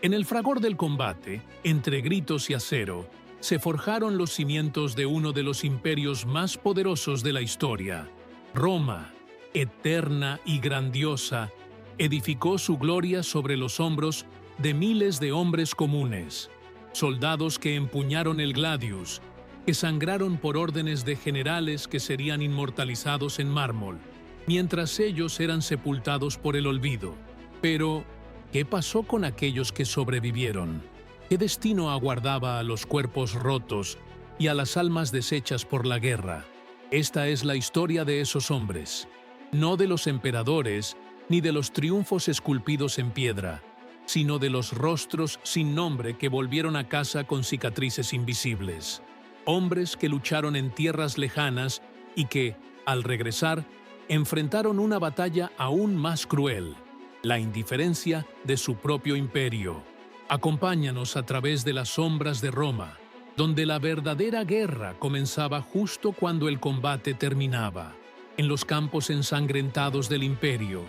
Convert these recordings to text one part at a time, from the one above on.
En el fragor del combate, entre gritos y acero, se forjaron los cimientos de uno de los imperios más poderosos de la historia. Roma, eterna y grandiosa, edificó su gloria sobre los hombros de miles de hombres comunes, soldados que empuñaron el gladius, que sangraron por órdenes de generales que serían inmortalizados en mármol, mientras ellos eran sepultados por el olvido. Pero, ¿qué pasó con aquellos que sobrevivieron? ¿Qué destino aguardaba a los cuerpos rotos y a las almas deshechas por la guerra? Esta es la historia de esos hombres, no de los emperadores ni de los triunfos esculpidos en piedra, sino de los rostros sin nombre que volvieron a casa con cicatrices invisibles. Hombres que lucharon en tierras lejanas y que, al regresar, enfrentaron una batalla aún más cruel, la indiferencia de su propio imperio. Acompáñanos a través de las sombras de Roma, donde la verdadera guerra comenzaba justo cuando el combate terminaba. En los campos ensangrentados del imperio,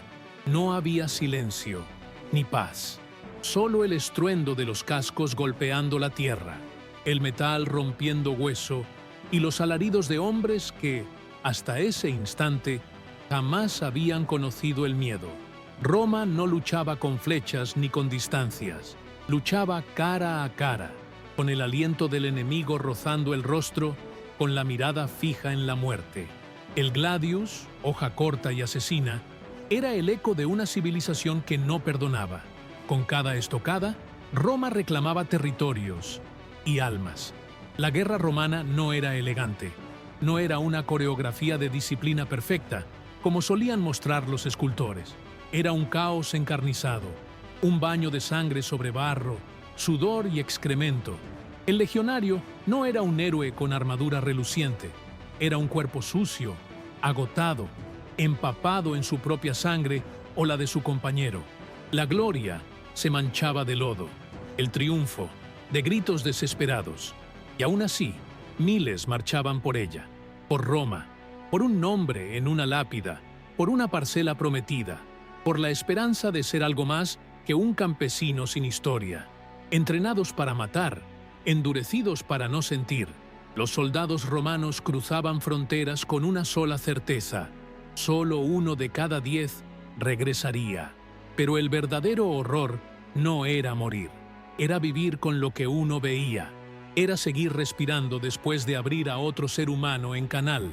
no había silencio ni paz, solo el estruendo de los cascos golpeando la tierra, el metal rompiendo hueso y los alaridos de hombres que, hasta ese instante, jamás habían conocido el miedo. Roma no luchaba con flechas ni con distancias, luchaba cara a cara, con el aliento del enemigo rozando el rostro, con la mirada fija en la muerte. El gladius, hoja corta y asesina, era el eco de una civilización que no perdonaba. Con cada estocada, Roma reclamaba territorios y almas. La guerra romana no era elegante, no era una coreografía de disciplina perfecta, como solían mostrar los escultores. Era un caos encarnizado, un baño de sangre sobre barro, sudor y excremento. El legionario no era un héroe con armadura reluciente, era un cuerpo sucio, agotado, empapado en su propia sangre o la de su compañero. La gloria se manchaba de lodo, el triunfo de gritos desesperados, y aún así, miles marchaban por ella, por Roma, por un nombre en una lápida, por una parcela prometida, por la esperanza de ser algo más que un campesino sin historia. Entrenados para matar, endurecidos para no sentir, los soldados romanos cruzaban fronteras con una sola certeza: solo 1 de cada 10 regresaría. Pero el verdadero horror no era morir, era vivir con lo que uno veía, era seguir respirando después de abrir a otro ser humano en canal,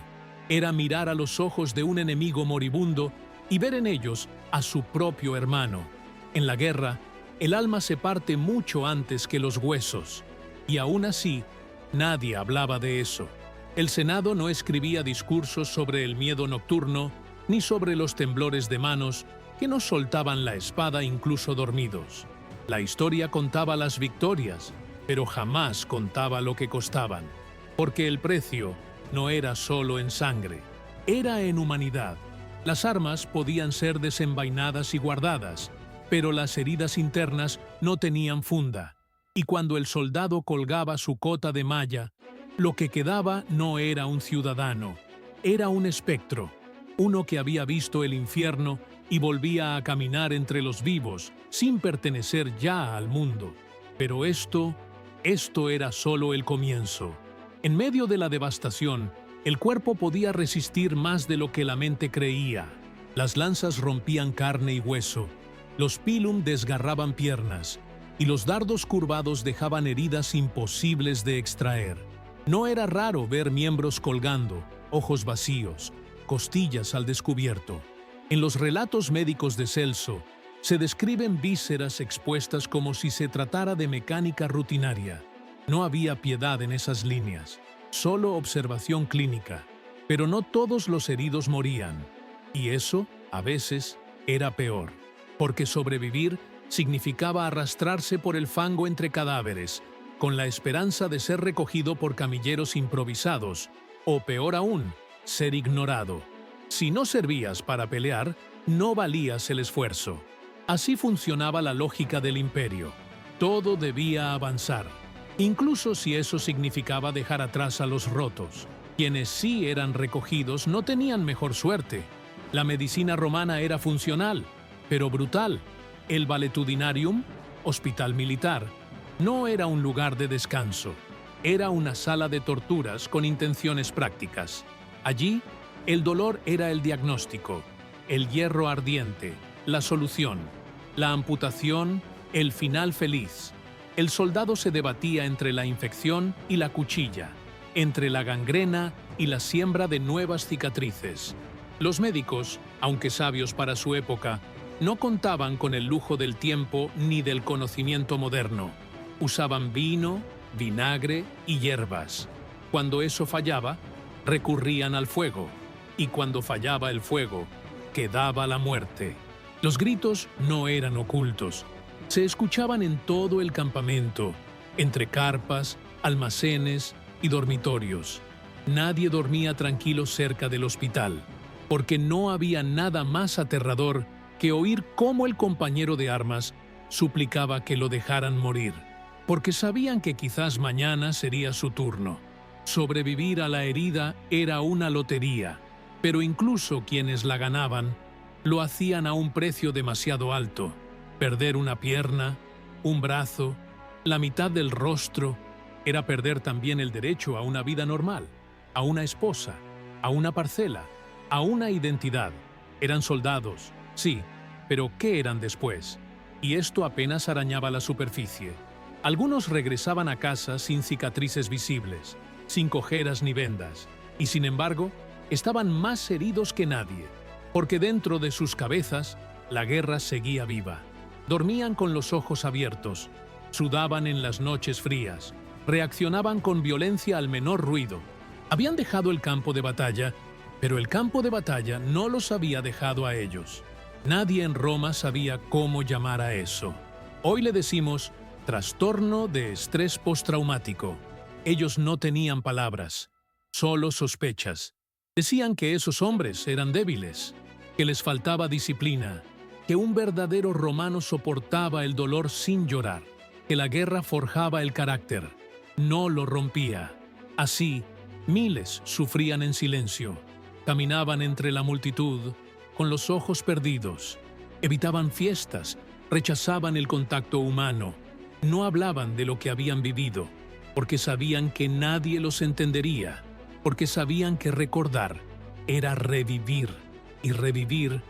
era mirar a los ojos de un enemigo moribundo y ver en ellos a su propio hermano. En la guerra, el alma se parte mucho antes que los huesos, y aún así, nadie hablaba de eso. El Senado no escribía discursos sobre el miedo nocturno, ni sobre los temblores de manos que no soltaban la espada incluso dormidos. La historia contaba las victorias, pero jamás contaba lo que costaban, porque el precio no era solo en sangre, era en humanidad. Las armas podían ser desenvainadas y guardadas, pero las heridas internas no tenían funda, y cuando el soldado colgaba su cota de malla, lo que quedaba no era un ciudadano, era un espectro, uno que había visto el infierno y volvía a caminar entre los vivos, sin pertenecer ya al mundo. Pero esto era solo el comienzo. En medio de la devastación, el cuerpo podía resistir más de lo que la mente creía. Las lanzas rompían carne y hueso, los pilum desgarraban piernas, y los dardos curvados dejaban heridas imposibles de extraer. No era raro ver miembros colgando, ojos vacíos, costillas al descubierto. En los relatos médicos de Celso, se describen vísceras expuestas como si se tratara de mecánica rutinaria. No había piedad en esas líneas, solo observación clínica. Pero no todos los heridos morían, y eso, a veces, era peor, porque sobrevivir significaba arrastrarse por el fango entre cadáveres, con la esperanza de ser recogido por camilleros improvisados, o peor aún, ser ignorado. Si no servías para pelear, no valías el esfuerzo. Así funcionaba la lógica del imperio. Todo debía avanzar, incluso si eso significaba dejar atrás a los rotos. Quienes sí eran recogidos no tenían mejor suerte. La medicina romana era funcional, pero brutal. El valetudinarium, hospital militar, no era un lugar de descanso. Era una sala de torturas con intenciones prácticas. Allí, el dolor era el diagnóstico, el hierro ardiente, la solución, la amputación, el final feliz. El soldado se debatía entre la infección y la cuchilla, entre la gangrena y la siembra de nuevas cicatrices. Los médicos, aunque sabios para su época, no contaban con el lujo del tiempo ni del conocimiento moderno. Usaban vino, vinagre y hierbas. Cuando eso fallaba, recurrían al fuego. Y cuando fallaba el fuego, quedaba la muerte. Los gritos no eran ocultos. Se escuchaban en todo el campamento, entre carpas, almacenes y dormitorios. Nadie dormía tranquilo cerca del hospital, porque no había nada más aterrador que oír cómo el compañero de armas suplicaba que lo dejaran morir, porque sabían que quizás mañana sería su turno. Sobrevivir a la herida era una lotería, pero incluso quienes la ganaban lo hacían a un precio demasiado alto. Perder una pierna, un brazo, la mitad del rostro, era perder también el derecho a una vida normal, a una esposa, a una parcela, a una identidad. Eran soldados, sí, pero ¿qué eran después? Y esto apenas arañaba la superficie. Algunos regresaban a casa sin cicatrices visibles, sin cojeras ni vendas, y sin embargo, estaban más heridos que nadie, porque dentro de sus cabezas la guerra seguía viva. Dormían con los ojos abiertos, sudaban en las noches frías, reaccionaban con violencia al menor ruido. Habían dejado el campo de batalla, pero el campo de batalla no los había dejado a ellos. Nadie en Roma sabía cómo llamar a eso. Hoy le decimos trastorno de estrés postraumático. Ellos no tenían palabras, solo sospechas. Decían que esos hombres eran débiles, que les faltaba disciplina, que un verdadero romano soportaba el dolor sin llorar, que la guerra forjaba el carácter, no lo rompía. Así, miles sufrían en silencio, caminaban entre la multitud, con los ojos perdidos, evitaban fiestas, rechazaban el contacto humano, no hablaban de lo que habían vivido, porque sabían que nadie los entendería, porque sabían que recordar era revivir, y revivir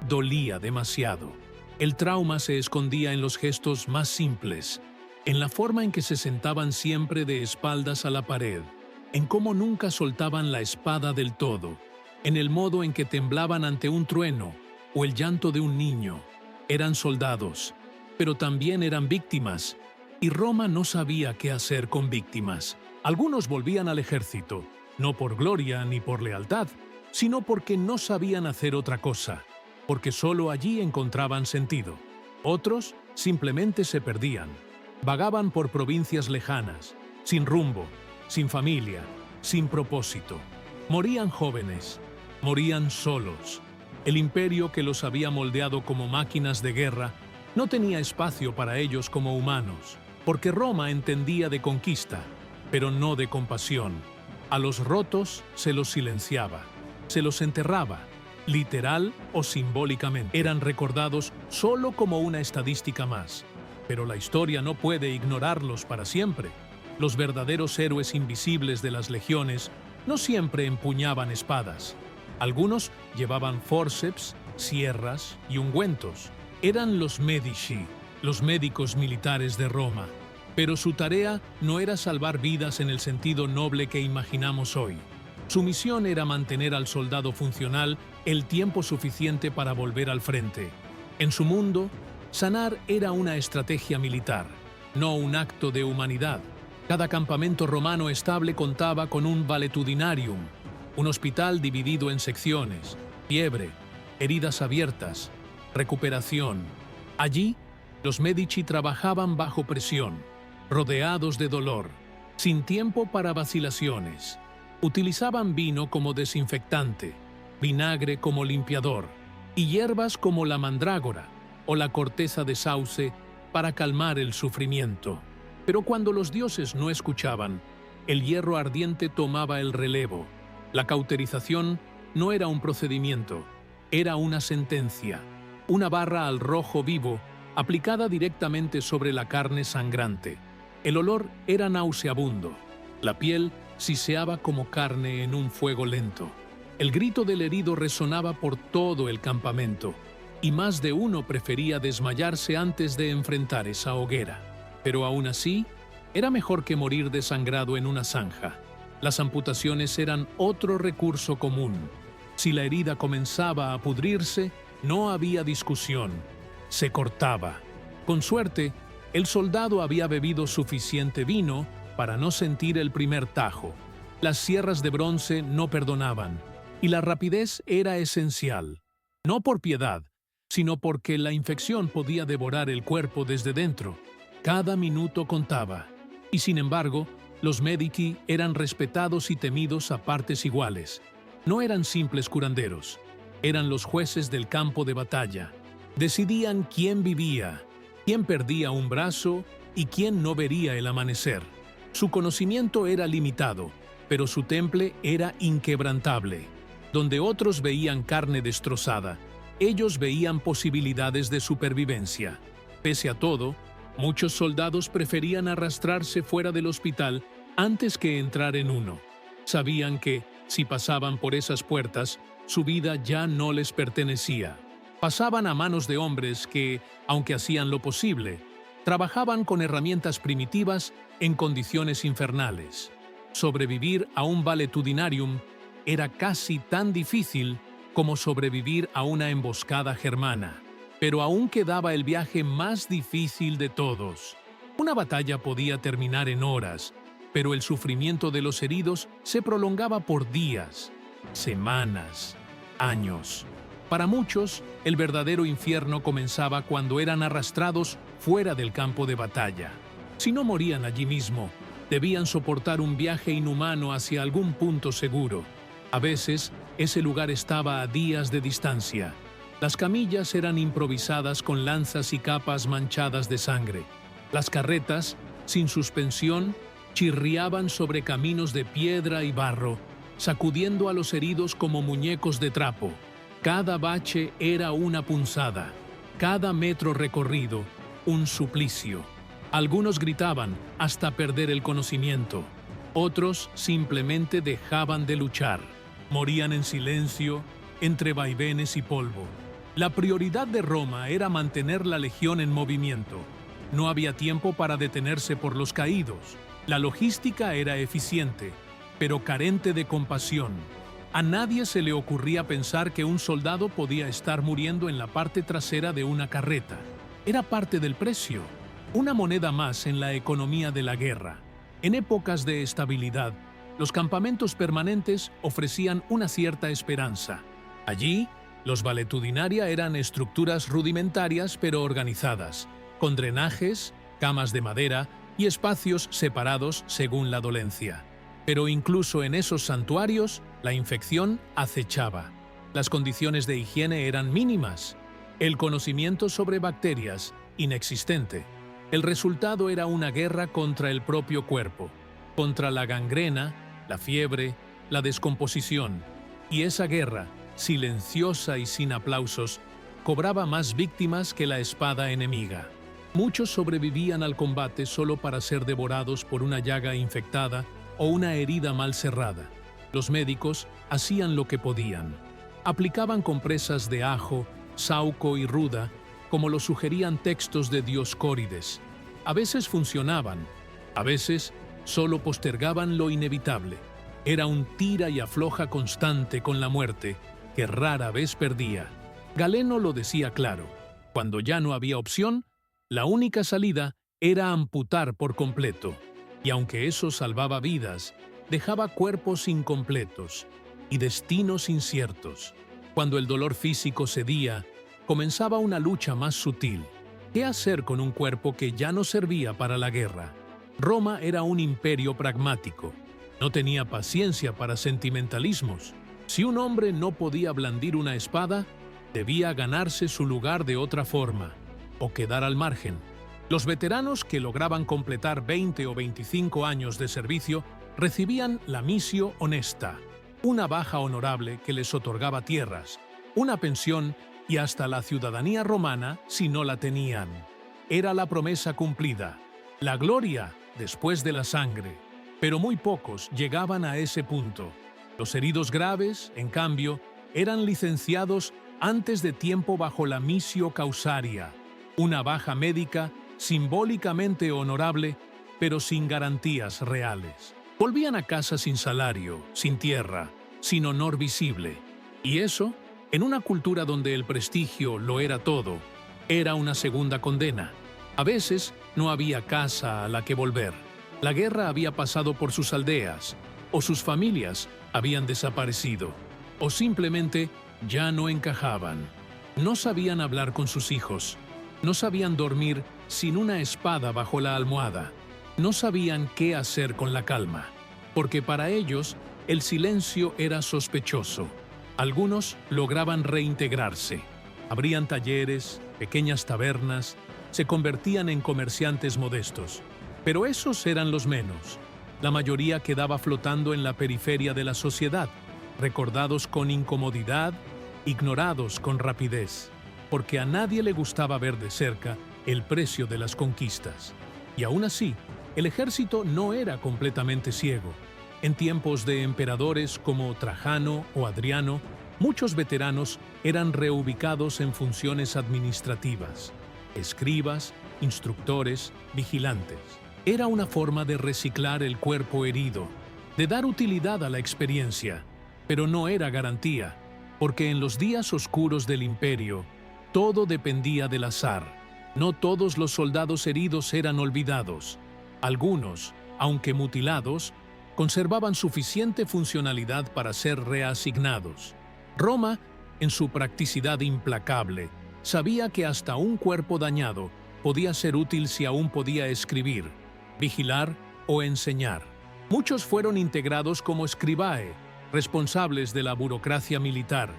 dolía demasiado. El trauma se escondía en los gestos más simples, en la forma en que se sentaban siempre de espaldas a la pared, en cómo nunca soltaban la espada del todo, en el modo en que temblaban ante un trueno o el llanto de un niño. Eran soldados, pero también eran víctimas, y Roma no sabía qué hacer con víctimas. Algunos volvían al ejército, no por gloria ni por lealtad, sino porque no sabían hacer otra cosa, porque solo allí encontraban sentido. Otros simplemente se perdían, vagaban por provincias lejanas, sin rumbo, sin familia, sin propósito. Morían jóvenes, morían solos. El imperio que los había moldeado como máquinas de guerra no tenía espacio para ellos como humanos, porque Roma entendía de conquista, pero no de compasión. A los rotos se los silenciaba, se los enterraba, literal o simbólicamente. Eran recordados solo como una estadística más, pero la historia no puede ignorarlos para siempre. Los verdaderos héroes invisibles de las legiones no siempre empuñaban espadas. Algunos llevaban fórceps, sierras y ungüentos. Eran los Medici, los médicos militares de Roma. Pero su tarea no era salvar vidas en el sentido noble que imaginamos hoy. Su misión era mantener al soldado funcional el tiempo suficiente para volver al frente. En su mundo, sanar era una estrategia militar, no un acto de humanidad. Cada campamento romano estable contaba con un valetudinarium, un hospital dividido en secciones, fiebre, heridas abiertas, recuperación. Allí, los Medici trabajaban bajo presión, rodeados de dolor, sin tiempo para vacilaciones. Utilizaban vino como desinfectante, vinagre como limpiador y hierbas como la mandrágora o la corteza de sauce para calmar el sufrimiento. Pero cuando los dioses no escuchaban, el hierro ardiente tomaba el relevo. La cauterización no era un procedimiento, era una sentencia, una barra al rojo vivo aplicada directamente sobre la carne sangrante. El olor era nauseabundo. La piel siseaba como carne en un fuego lento. El grito del herido resonaba por todo el campamento, y más de uno prefería desmayarse antes de enfrentar esa hoguera. Pero aún así, era mejor que morir desangrado en una zanja. Las amputaciones eran otro recurso común. Si la herida comenzaba a pudrirse, no había discusión. Se cortaba. Con suerte, el soldado había bebido suficiente vino para no sentir el primer tajo. Las sierras de bronce no perdonaban, y la rapidez era esencial. No por piedad, sino porque la infección podía devorar el cuerpo desde dentro. Cada minuto contaba, y sin embargo, los medici eran respetados y temidos a partes iguales. No eran simples curanderos, eran los jueces del campo de batalla. Decidían quién vivía, quién perdía un brazo y quién no vería el amanecer. Su conocimiento era limitado, pero su temple era inquebrantable. Donde otros veían carne destrozada, ellos veían posibilidades de supervivencia. Pese a todo, muchos soldados preferían arrastrarse fuera del hospital antes que entrar en uno. Sabían que, si pasaban por esas puertas, su vida ya no les pertenecía. Pasaban a manos de hombres que, aunque hacían lo posible, trabajaban con herramientas primitivas en condiciones infernales. Sobrevivir a un valetudinarium era casi tan difícil como sobrevivir a una emboscada germana. Pero aún quedaba el viaje más difícil de todos. Una batalla podía terminar en horas, pero el sufrimiento de los heridos se prolongaba por días, semanas, años. Para muchos, el verdadero infierno comenzaba cuando eran arrastrados fuera del campo de batalla. Si no morían allí mismo, debían soportar un viaje inhumano hacia algún punto seguro. A veces, ese lugar estaba a días de distancia. Las camillas eran improvisadas con lanzas y capas manchadas de sangre. Las carretas, sin suspensión, chirriaban sobre caminos de piedra y barro, sacudiendo a los heridos como muñecos de trapo. Cada bache era una punzada, cada metro recorrido, un suplicio. Algunos gritaban hasta perder el conocimiento. Otros simplemente dejaban de luchar. Morían en silencio, entre vaivenes y polvo. La prioridad de Roma era mantener la legión en movimiento. No había tiempo para detenerse por los caídos. La logística era eficiente, pero carente de compasión. A nadie se le ocurría pensar que un soldado podía estar muriendo en la parte trasera de una carreta. Era parte del precio, una moneda más en la economía de la guerra. En épocas de estabilidad, los campamentos permanentes ofrecían una cierta esperanza. Allí, los valetudinaria eran estructuras rudimentarias pero organizadas, con drenajes, camas de madera y espacios separados según la dolencia. Pero incluso en esos santuarios, la infección acechaba. Las condiciones de higiene eran mínimas. El conocimiento sobre bacterias, inexistente. El resultado era una guerra contra el propio cuerpo, contra la gangrena, la fiebre, la descomposición. Y esa guerra, silenciosa y sin aplausos, cobraba más víctimas que la espada enemiga. Muchos sobrevivían al combate solo para ser devorados por una llaga infectada o una herida mal cerrada. Los médicos hacían lo que podían. Aplicaban compresas de ajo, sauco y ruda, como lo sugerían textos de Dioscórides. A veces funcionaban, a veces solo postergaban lo inevitable. Era un tira y afloja constante con la muerte, que rara vez perdía. Galeno lo decía claro: cuando ya no había opción, la única salida era amputar por completo. Y aunque eso salvaba vidas, dejaba cuerpos incompletos y destinos inciertos. Cuando el dolor físico cedía, comenzaba una lucha más sutil. ¿Qué hacer con un cuerpo que ya no servía para la guerra? Roma era un imperio pragmático. No tenía paciencia para sentimentalismos. Si un hombre no podía blandir una espada, debía ganarse su lugar de otra forma, o quedar al margen. Los veteranos que lograban completar 20 o 25 años de servicio recibían la missio honesta, una baja honorable que les otorgaba tierras, una pensión y hasta la ciudadanía romana si no la tenían. Era la promesa cumplida, la gloria después de la sangre. Pero muy pocos llegaban a ese punto. Los heridos graves, en cambio, eran licenciados antes de tiempo bajo la missio causaria, una baja médica simbólicamente honorable, pero sin garantías reales. Volvían a casa sin salario, sin tierra, sin honor visible. Y eso, en una cultura donde el prestigio lo era todo, era una segunda condena. A veces no había casa a la que volver. La guerra había pasado por sus aldeas, o sus familias habían desaparecido, o simplemente ya no encajaban. No sabían hablar con sus hijos, no sabían dormir sin una espada bajo la almohada, no sabían qué hacer con la calma, porque para ellos el silencio era sospechoso. Algunos lograban reintegrarse, abrían talleres, pequeñas tabernas, se convertían en comerciantes modestos. Pero esos eran los menos. La mayoría quedaba flotando en la periferia de la sociedad, recordados con incomodidad, ignorados con rapidez, porque a nadie le gustaba ver de cerca el precio de las conquistas. Y aún así, el ejército no era completamente ciego. En tiempos de emperadores como Trajano o Adriano, muchos veteranos eran reubicados en funciones administrativas: escribas, instructores, vigilantes. Era una forma de reciclar el cuerpo herido, de dar utilidad a la experiencia, pero no era garantía, porque en los días oscuros del imperio, todo dependía del azar. No todos los soldados heridos eran olvidados. Algunos, aunque mutilados, conservaban suficiente funcionalidad para ser reasignados. Roma, en su practicidad implacable, sabía que hasta un cuerpo dañado podía ser útil si aún podía escribir, vigilar o enseñar. Muchos fueron integrados como scribae, responsables de la burocracia militar,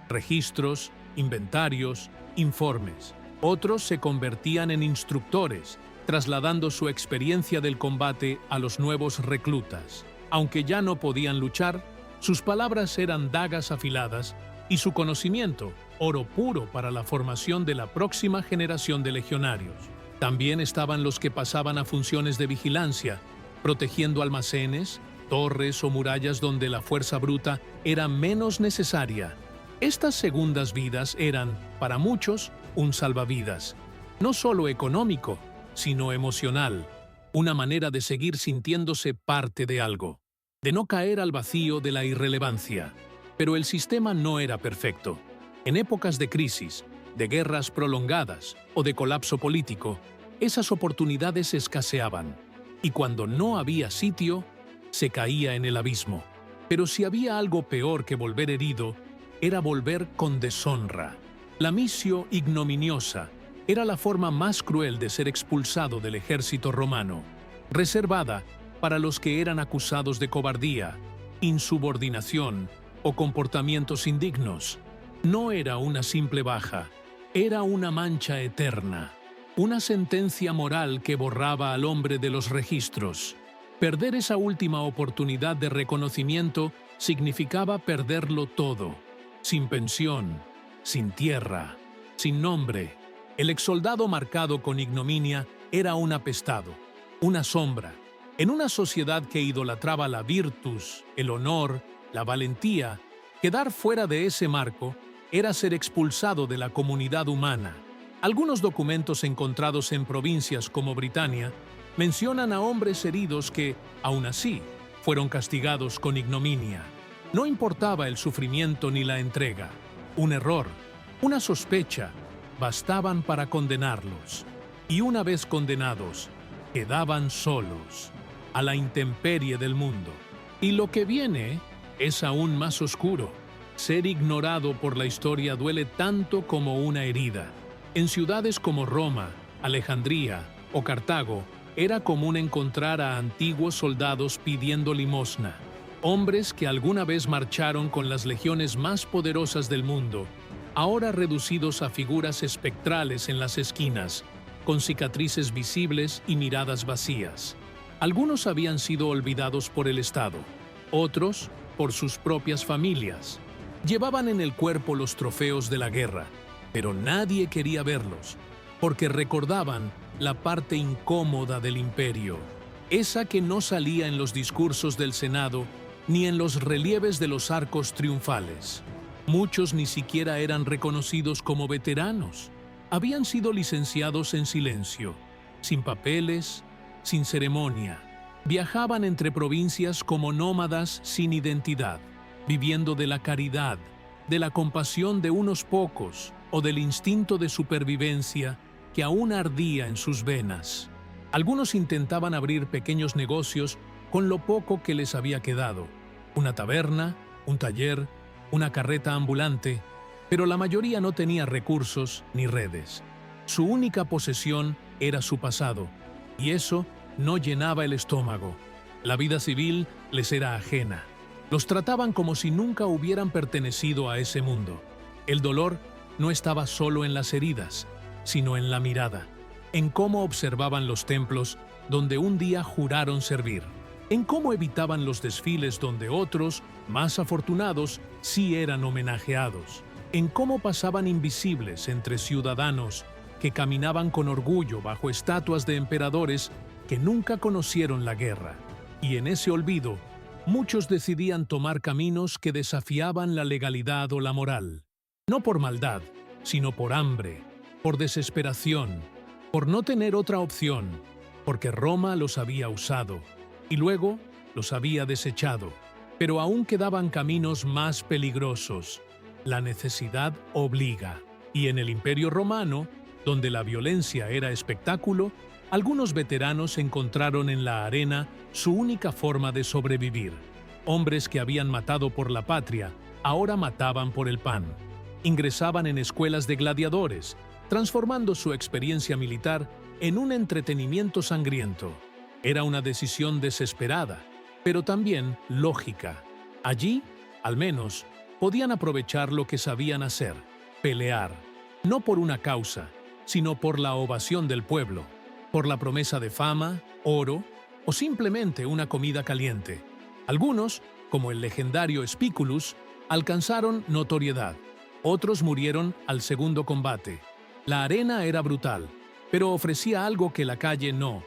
registros, inventarios, informes. Otros se convertían en instructores, trasladando su experiencia del combate a los nuevos reclutas. Aunque ya no podían luchar, sus palabras eran dagas afiladas y su conocimiento, oro puro para la formación de la próxima generación de legionarios. También estaban los que pasaban a funciones de vigilancia, protegiendo almacenes, torres o murallas donde la fuerza bruta era menos necesaria. Estas segundas vidas eran, para muchos, un salvavidas, no solo económico, sino emocional, una manera de seguir sintiéndose parte de algo, de no caer al vacío de la irrelevancia. Pero el sistema no era perfecto. En épocas de crisis, de guerras prolongadas o de colapso político, esas oportunidades escaseaban, y cuando no había sitio, se caía en el abismo. Pero si había algo peor que volver herido, era volver con deshonra. La missio ignominiosa era la forma más cruel de ser expulsado del ejército romano, reservada para los que eran acusados de cobardía, insubordinación o comportamientos indignos. No era una simple baja, era una mancha eterna, una sentencia moral que borraba al hombre de los registros. Perder esa última oportunidad de reconocimiento significaba perderlo todo, sin pensión, sin tierra, sin nombre. El exsoldado marcado con ignominia era un apestado, una sombra. En una sociedad que idolatraba la virtus, el honor, la valentía, quedar fuera de ese marco era ser expulsado de la comunidad humana. Algunos documentos encontrados en provincias como Britania mencionan a hombres heridos que, aún así, fueron castigados con ignominia. No importaba el sufrimiento ni la entrega. Un error, una sospecha, bastaban para condenarlos. Y una vez condenados, quedaban solos, a la intemperie del mundo. Y lo que viene es aún más oscuro. Ser ignorado por la historia duele tanto como una herida. En ciudades como Roma, Alejandría o Cartago, era común encontrar a antiguos soldados pidiendo limosna. Hombres que alguna vez marcharon con las legiones más poderosas del mundo, ahora reducidos a figuras espectrales en las esquinas, con cicatrices visibles y miradas vacías. Algunos habían sido olvidados por el Estado, otros por sus propias familias. Llevaban en el cuerpo los trofeos de la guerra, pero nadie quería verlos, porque recordaban la parte incómoda del imperio, esa que no salía en los discursos del Senado ni en los relieves de los arcos triunfales. Muchos ni siquiera eran reconocidos como veteranos. Habían sido licenciados en silencio, sin papeles, sin ceremonia. Viajaban entre provincias como nómadas sin identidad, viviendo de la caridad, de la compasión de unos pocos o del instinto de supervivencia que aún ardía en sus venas. Algunos intentaban abrir pequeños negocios con lo poco que les había quedado, una taberna, un taller, una carreta ambulante, pero la mayoría no tenía recursos ni redes. Su única posesión era su pasado, y eso no llenaba el estómago. La vida civil les era ajena. Los trataban como si nunca hubieran pertenecido a ese mundo. El dolor no estaba solo en las heridas, sino en la mirada, en cómo observaban los templos donde un día juraron servir, en cómo evitaban los desfiles donde otros, más afortunados, sí eran homenajeados, en cómo pasaban invisibles entre ciudadanos que caminaban con orgullo bajo estatuas de emperadores que nunca conocieron la guerra. Y en ese olvido, muchos decidían tomar caminos que desafiaban la legalidad o la moral. No por maldad, sino por hambre, por desesperación, por no tener otra opción, porque Roma los había usado y luego los había desechado. Pero aún quedaban caminos más peligrosos. La necesidad obliga. Y en el Imperio Romano, donde la violencia era espectáculo, algunos veteranos encontraron en la arena su única forma de sobrevivir. Hombres que habían matado por la patria, ahora mataban por el pan. Ingresaban en escuelas de gladiadores, transformando su experiencia militar en un entretenimiento sangriento. Era una decisión desesperada, pero también lógica. Allí, al menos, podían aprovechar lo que sabían hacer, pelear, no por una causa, sino por la ovación del pueblo, por la promesa de fama, oro o simplemente una comida caliente. Algunos, como el legendario Spiculus, alcanzaron notoriedad. Otros murieron al segundo combate. La arena era brutal, pero ofrecía algo que la calle no: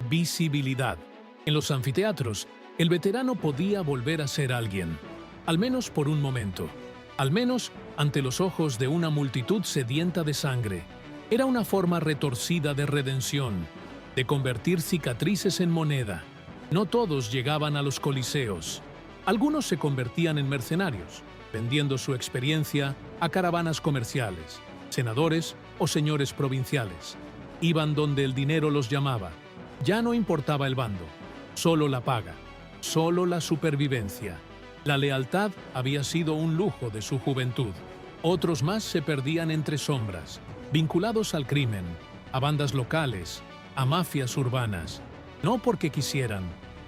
visibilidad. En los anfiteatros, el veterano podía volver a ser alguien, al menos por un momento, al menos ante los ojos de una multitud sedienta de sangre. Era una forma retorcida de redención, de convertir cicatrices en moneda. No todos llegaban a los coliseos. Algunos se convertían en mercenarios, vendiendo su experiencia a caravanas comerciales, senadores o señores provinciales. Iban donde el dinero los llamaba. Ya no importaba el bando, solo la paga, solo la supervivencia. La lealtad había sido un lujo de su juventud. Otros más se perdían entre sombras, vinculados al crimen, a bandas locales, a mafias urbanas, no porque quisieran,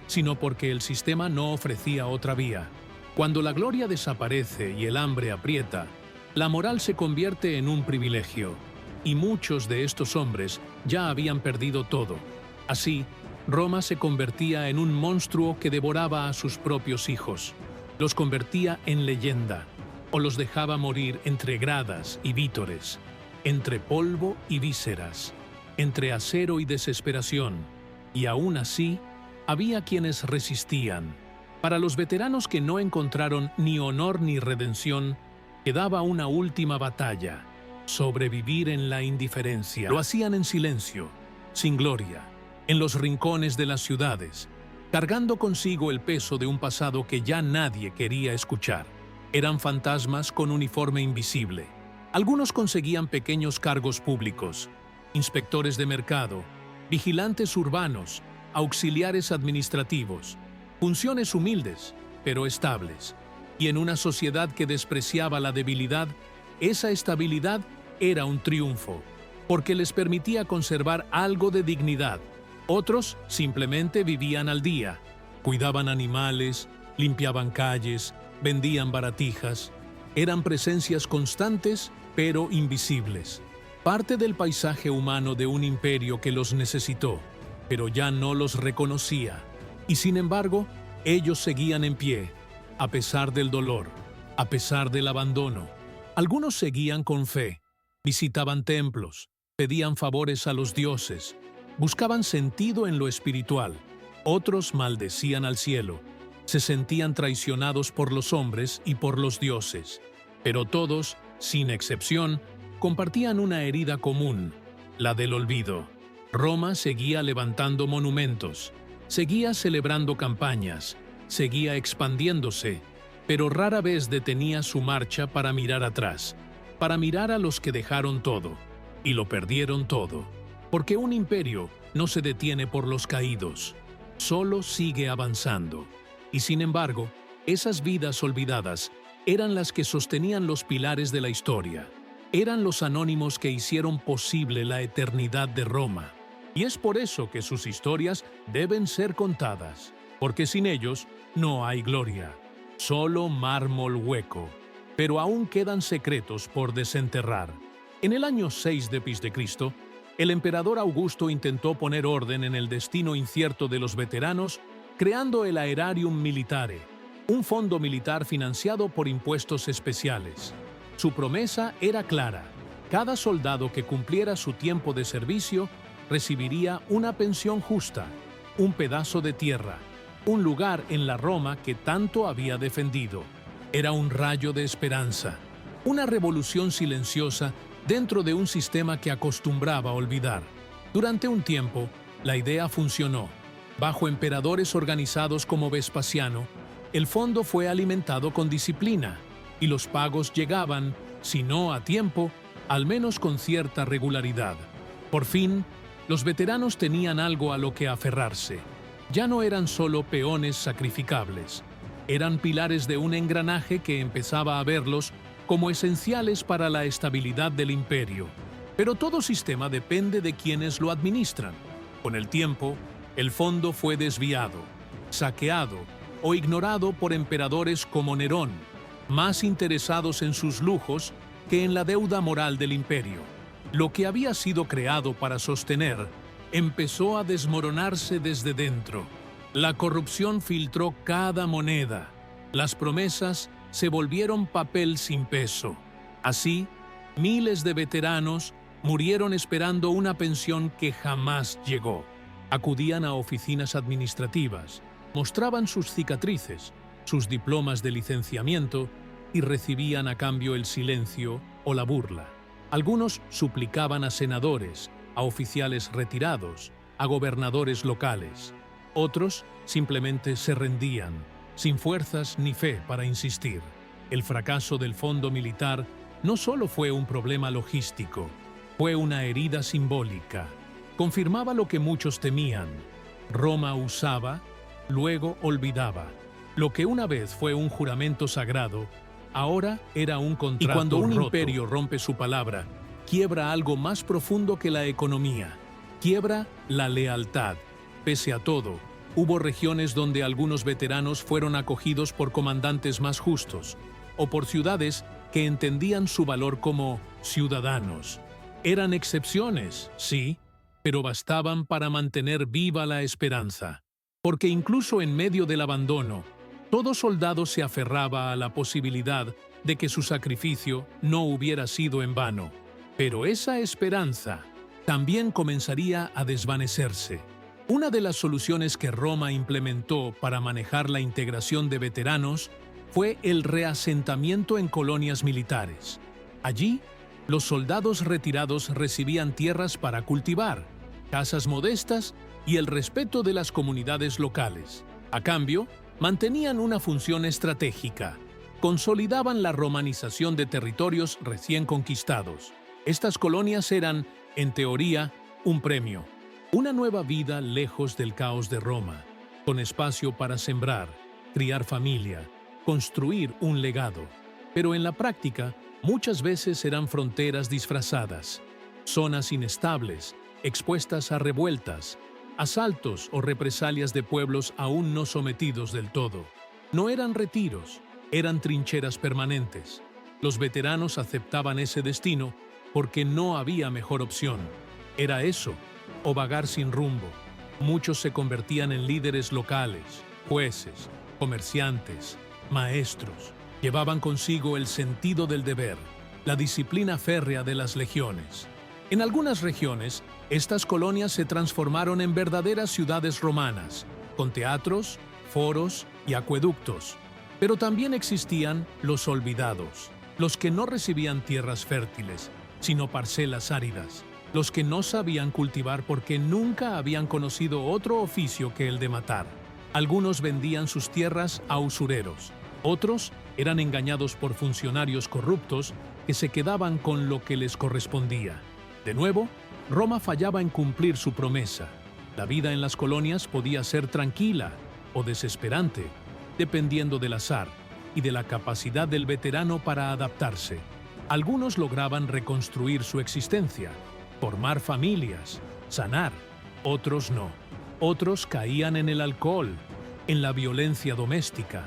sino porque el sistema no ofrecía otra vía. Cuando la gloria desaparece y el hambre aprieta, la moral se convierte en un privilegio, y muchos de estos hombres ya habían perdido todo. Así, Roma se convertía en un monstruo que devoraba a sus propios hijos, los convertía en leyenda, o los dejaba morir entre gradas y vítores, entre polvo y vísceras, entre acero y desesperación, y aún así, había quienes resistían. Para los veteranos que no encontraron ni honor ni redención, quedaba una última batalla: sobrevivir en la indiferencia. Lo hacían en silencio, sin gloria, en los rincones de las ciudades, cargando consigo el peso de un pasado que ya nadie quería escuchar. Eran fantasmas con uniforme invisible. Algunos conseguían pequeños cargos públicos: inspectores de mercado, vigilantes urbanos, auxiliares administrativos, funciones humildes, pero estables. Y en una sociedad que despreciaba la debilidad, esa estabilidad era un triunfo, porque les permitía conservar algo de dignidad. Otros simplemente vivían al día, cuidaban animales, limpiaban calles, vendían baratijas. Eran presencias constantes, pero invisibles. Parte del paisaje humano de un imperio que los necesitó, pero ya no los reconocía. Y sin embargo, ellos seguían en pie, a pesar del dolor, a pesar del abandono. Algunos seguían con fe, Visitaban templos, pedían favores a los dioses, buscaban sentido en lo espiritual. Otros maldecían al cielo, se sentían traicionados por los hombres y por los dioses. Pero todos, sin excepción, compartían una herida común, la del olvido. Roma seguía levantando monumentos, seguía celebrando campañas, seguía expandiéndose, pero rara vez detenía su marcha para mirar atrás, para mirar a los que dejaron todo, y lo perdieron todo. Porque un imperio no se detiene por los caídos, solo sigue avanzando. Y sin embargo, esas vidas olvidadas eran las que sostenían los pilares de la historia. Eran los anónimos que hicieron posible la eternidad de Roma. Y es por eso que sus historias deben ser contadas, porque sin ellos no hay gloria, solo mármol hueco. Pero aún quedan secretos por desenterrar. En el año 6 d.C., el emperador Augusto intentó poner orden en el destino incierto de los veteranos, creando el Aerarium Militare, un fondo militar financiado por impuestos especiales. Su promesa era clara: cada soldado que cumpliera su tiempo de servicio recibiría una pensión justa, un pedazo de tierra, un lugar en la Roma que tanto había defendido. Era un rayo de esperanza, una revolución silenciosa dentro de un sistema que acostumbraba a olvidar. Durante un tiempo, la idea funcionó. Bajo emperadores organizados como Vespasiano, el fondo fue alimentado con disciplina, y los pagos llegaban, si no a tiempo, al menos con cierta regularidad. Por fin, los veteranos tenían algo a lo que aferrarse. Ya no eran solo peones sacrificables, eran pilares de un engranaje que empezaba a verlos como esenciales para la estabilidad del imperio. Pero todo sistema depende de quienes lo administran. Con el tiempo, el fondo fue desviado, saqueado o ignorado por emperadores como Nerón, más interesados en sus lujos que en la deuda moral del imperio. Lo que había sido creado para sostener empezó a desmoronarse desde dentro. La corrupción filtró cada moneda. Las promesas se volvieron papel sin peso. Así, miles de veteranos murieron esperando una pensión que jamás llegó. Acudían a oficinas administrativas, mostraban sus cicatrices, sus diplomas de licenciamiento y recibían a cambio el silencio o la burla. Algunos suplicaban a senadores, a oficiales retirados, a gobernadores locales. Otros simplemente se rendían, sin fuerzas ni fe para insistir. El fracaso del fondo militar no solo fue un problema logístico, fue una herida simbólica. Confirmaba lo que muchos temían: Roma usaba, luego olvidaba. Lo que una vez fue un juramento sagrado, ahora era un contrato roto. Y cuando un imperio rompe su palabra, quiebra algo más profundo que la economía. Quiebra la lealtad. Pese a todo, hubo regiones donde algunos veteranos fueron acogidos por comandantes más justos, o por ciudades que entendían su valor como ciudadanos. Eran excepciones, sí, pero bastaban para mantener viva la esperanza. Porque incluso en medio del abandono, todo soldado se aferraba a la posibilidad de que su sacrificio no hubiera sido en vano. Pero esa esperanza también comenzaría a desvanecerse. Una de las soluciones que Roma implementó para manejar la integración de veteranos fue el reasentamiento en colonias militares. Allí, los soldados retirados recibían tierras para cultivar, casas modestas y el respeto de las comunidades locales. A cambio, mantenían una función estratégica. Consolidaban la romanización de territorios recién conquistados. Estas colonias eran, en teoría, un premio. Una nueva vida lejos del caos de Roma, con espacio para sembrar, criar familia, construir un legado. Pero en la práctica, muchas veces eran fronteras disfrazadas, zonas inestables, expuestas a revueltas, asaltos o represalias de pueblos aún no sometidos del todo. No eran retiros, eran trincheras permanentes. Los veteranos aceptaban ese destino porque no había mejor opción. Era eso, o vagar sin rumbo. Muchos se convertían en líderes locales, jueces, comerciantes, maestros. Llevaban consigo el sentido del deber, la disciplina férrea de las legiones. En algunas regiones, estas colonias se transformaron en verdaderas ciudades romanas, con teatros, foros y acueductos. Pero también existían los olvidados, los que no recibían tierras fértiles, sino parcelas áridas, los que no sabían cultivar porque nunca habían conocido otro oficio que el de matar. Algunos vendían sus tierras a usureros, otros eran engañados por funcionarios corruptos que se quedaban con lo que les correspondía. De nuevo, Roma fallaba en cumplir su promesa. La vida en las colonias podía ser tranquila o desesperante, dependiendo del azar y de la capacidad del veterano para adaptarse. Algunos lograban reconstruir su existencia, formar familias, sanar, otros no. Otros caían en el alcohol, en la violencia doméstica,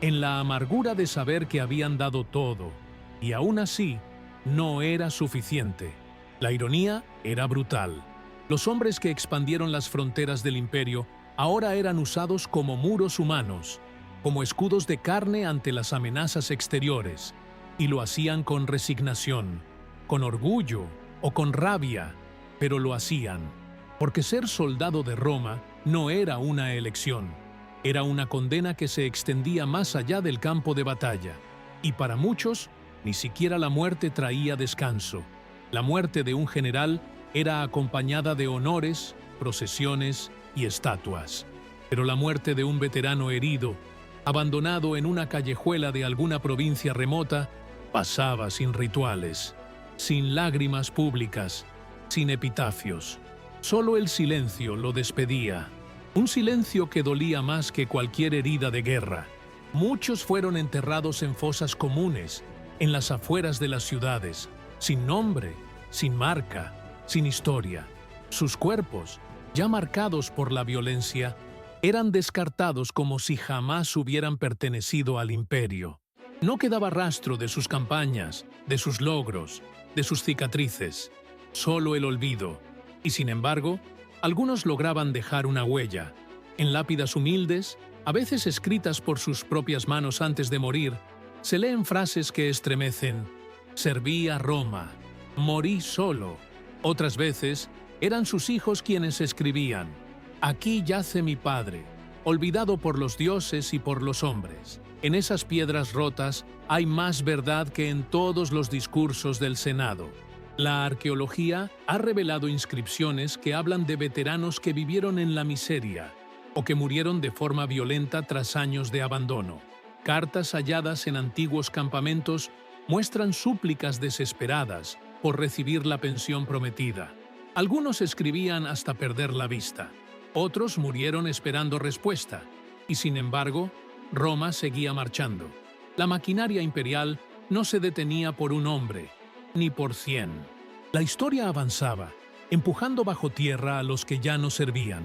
en la amargura de saber que habían dado todo, y aún así no era suficiente. La ironía era brutal. Los hombres que expandieron las fronteras del imperio ahora eran usados como muros humanos, como escudos de carne ante las amenazas exteriores, y lo hacían con resignación, con orgullo o con rabia, pero lo hacían, porque ser soldado de Roma no era una elección, era una condena que se extendía más allá del campo de batalla, y para muchos, ni siquiera la muerte traía descanso. La muerte de un general era acompañada de honores, procesiones y estatuas, pero la muerte de un veterano herido, abandonado en una callejuela de alguna provincia remota, pasaba sin rituales, sin lágrimas públicas, sin epitafios. Solo el silencio lo despedía, un silencio que dolía más que cualquier herida de guerra. Muchos fueron enterrados en fosas comunes, en las afueras de las ciudades, sin nombre, sin marca, sin historia. Sus cuerpos, ya marcados por la violencia, eran descartados como si jamás hubieran pertenecido al imperio. No quedaba rastro de sus campañas, de sus logros, de sus cicatrices, solo el olvido. Y sin embargo, algunos lograban dejar una huella. En lápidas humildes, a veces escritas por sus propias manos antes de morir, se leen frases que estremecen: «Serví a Roma», «Morí solo». Otras veces, eran sus hijos quienes escribían: «Aquí yace mi padre, olvidado por los dioses y por los hombres». En esas piedras rotas hay más verdad que en todos los discursos del Senado. La arqueología ha revelado inscripciones que hablan de veteranos que vivieron en la miseria o que murieron de forma violenta tras años de abandono. Cartas halladas en antiguos campamentos muestran súplicas desesperadas por recibir la pensión prometida. Algunos escribían hasta perder la vista, otros murieron esperando respuesta, y sin embargo, Roma seguía marchando. La maquinaria imperial no se detenía por un hombre, ni por 100. La historia avanzaba, empujando bajo tierra a los que ya no servían.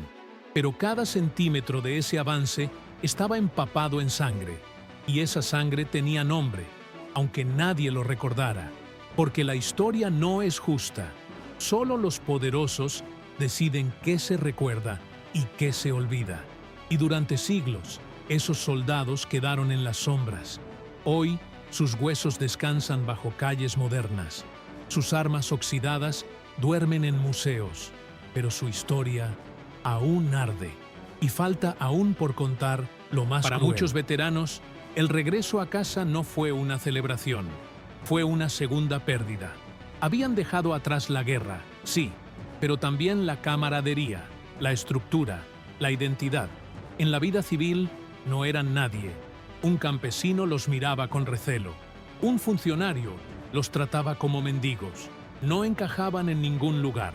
Pero cada centímetro de ese avance estaba empapado en sangre, y esa sangre tenía nombre, aunque nadie lo recordara, porque la historia no es justa. Solo los poderosos deciden qué se recuerda y qué se olvida. Y durante siglos, esos soldados quedaron en las sombras. Hoy, sus huesos descansan bajo calles modernas. Sus armas oxidadas duermen en museos, pero su historia aún arde. Y falta aún por contar lo más cruel. Para muchos veteranos, el regreso a casa no fue una celebración, fue una segunda pérdida. Habían dejado atrás la guerra, sí, pero también la camaradería, la estructura, la identidad. En la vida civil no eran nadie. Un campesino los miraba con recelo. Un funcionario los trataba como mendigos. No encajaban en ningún lugar.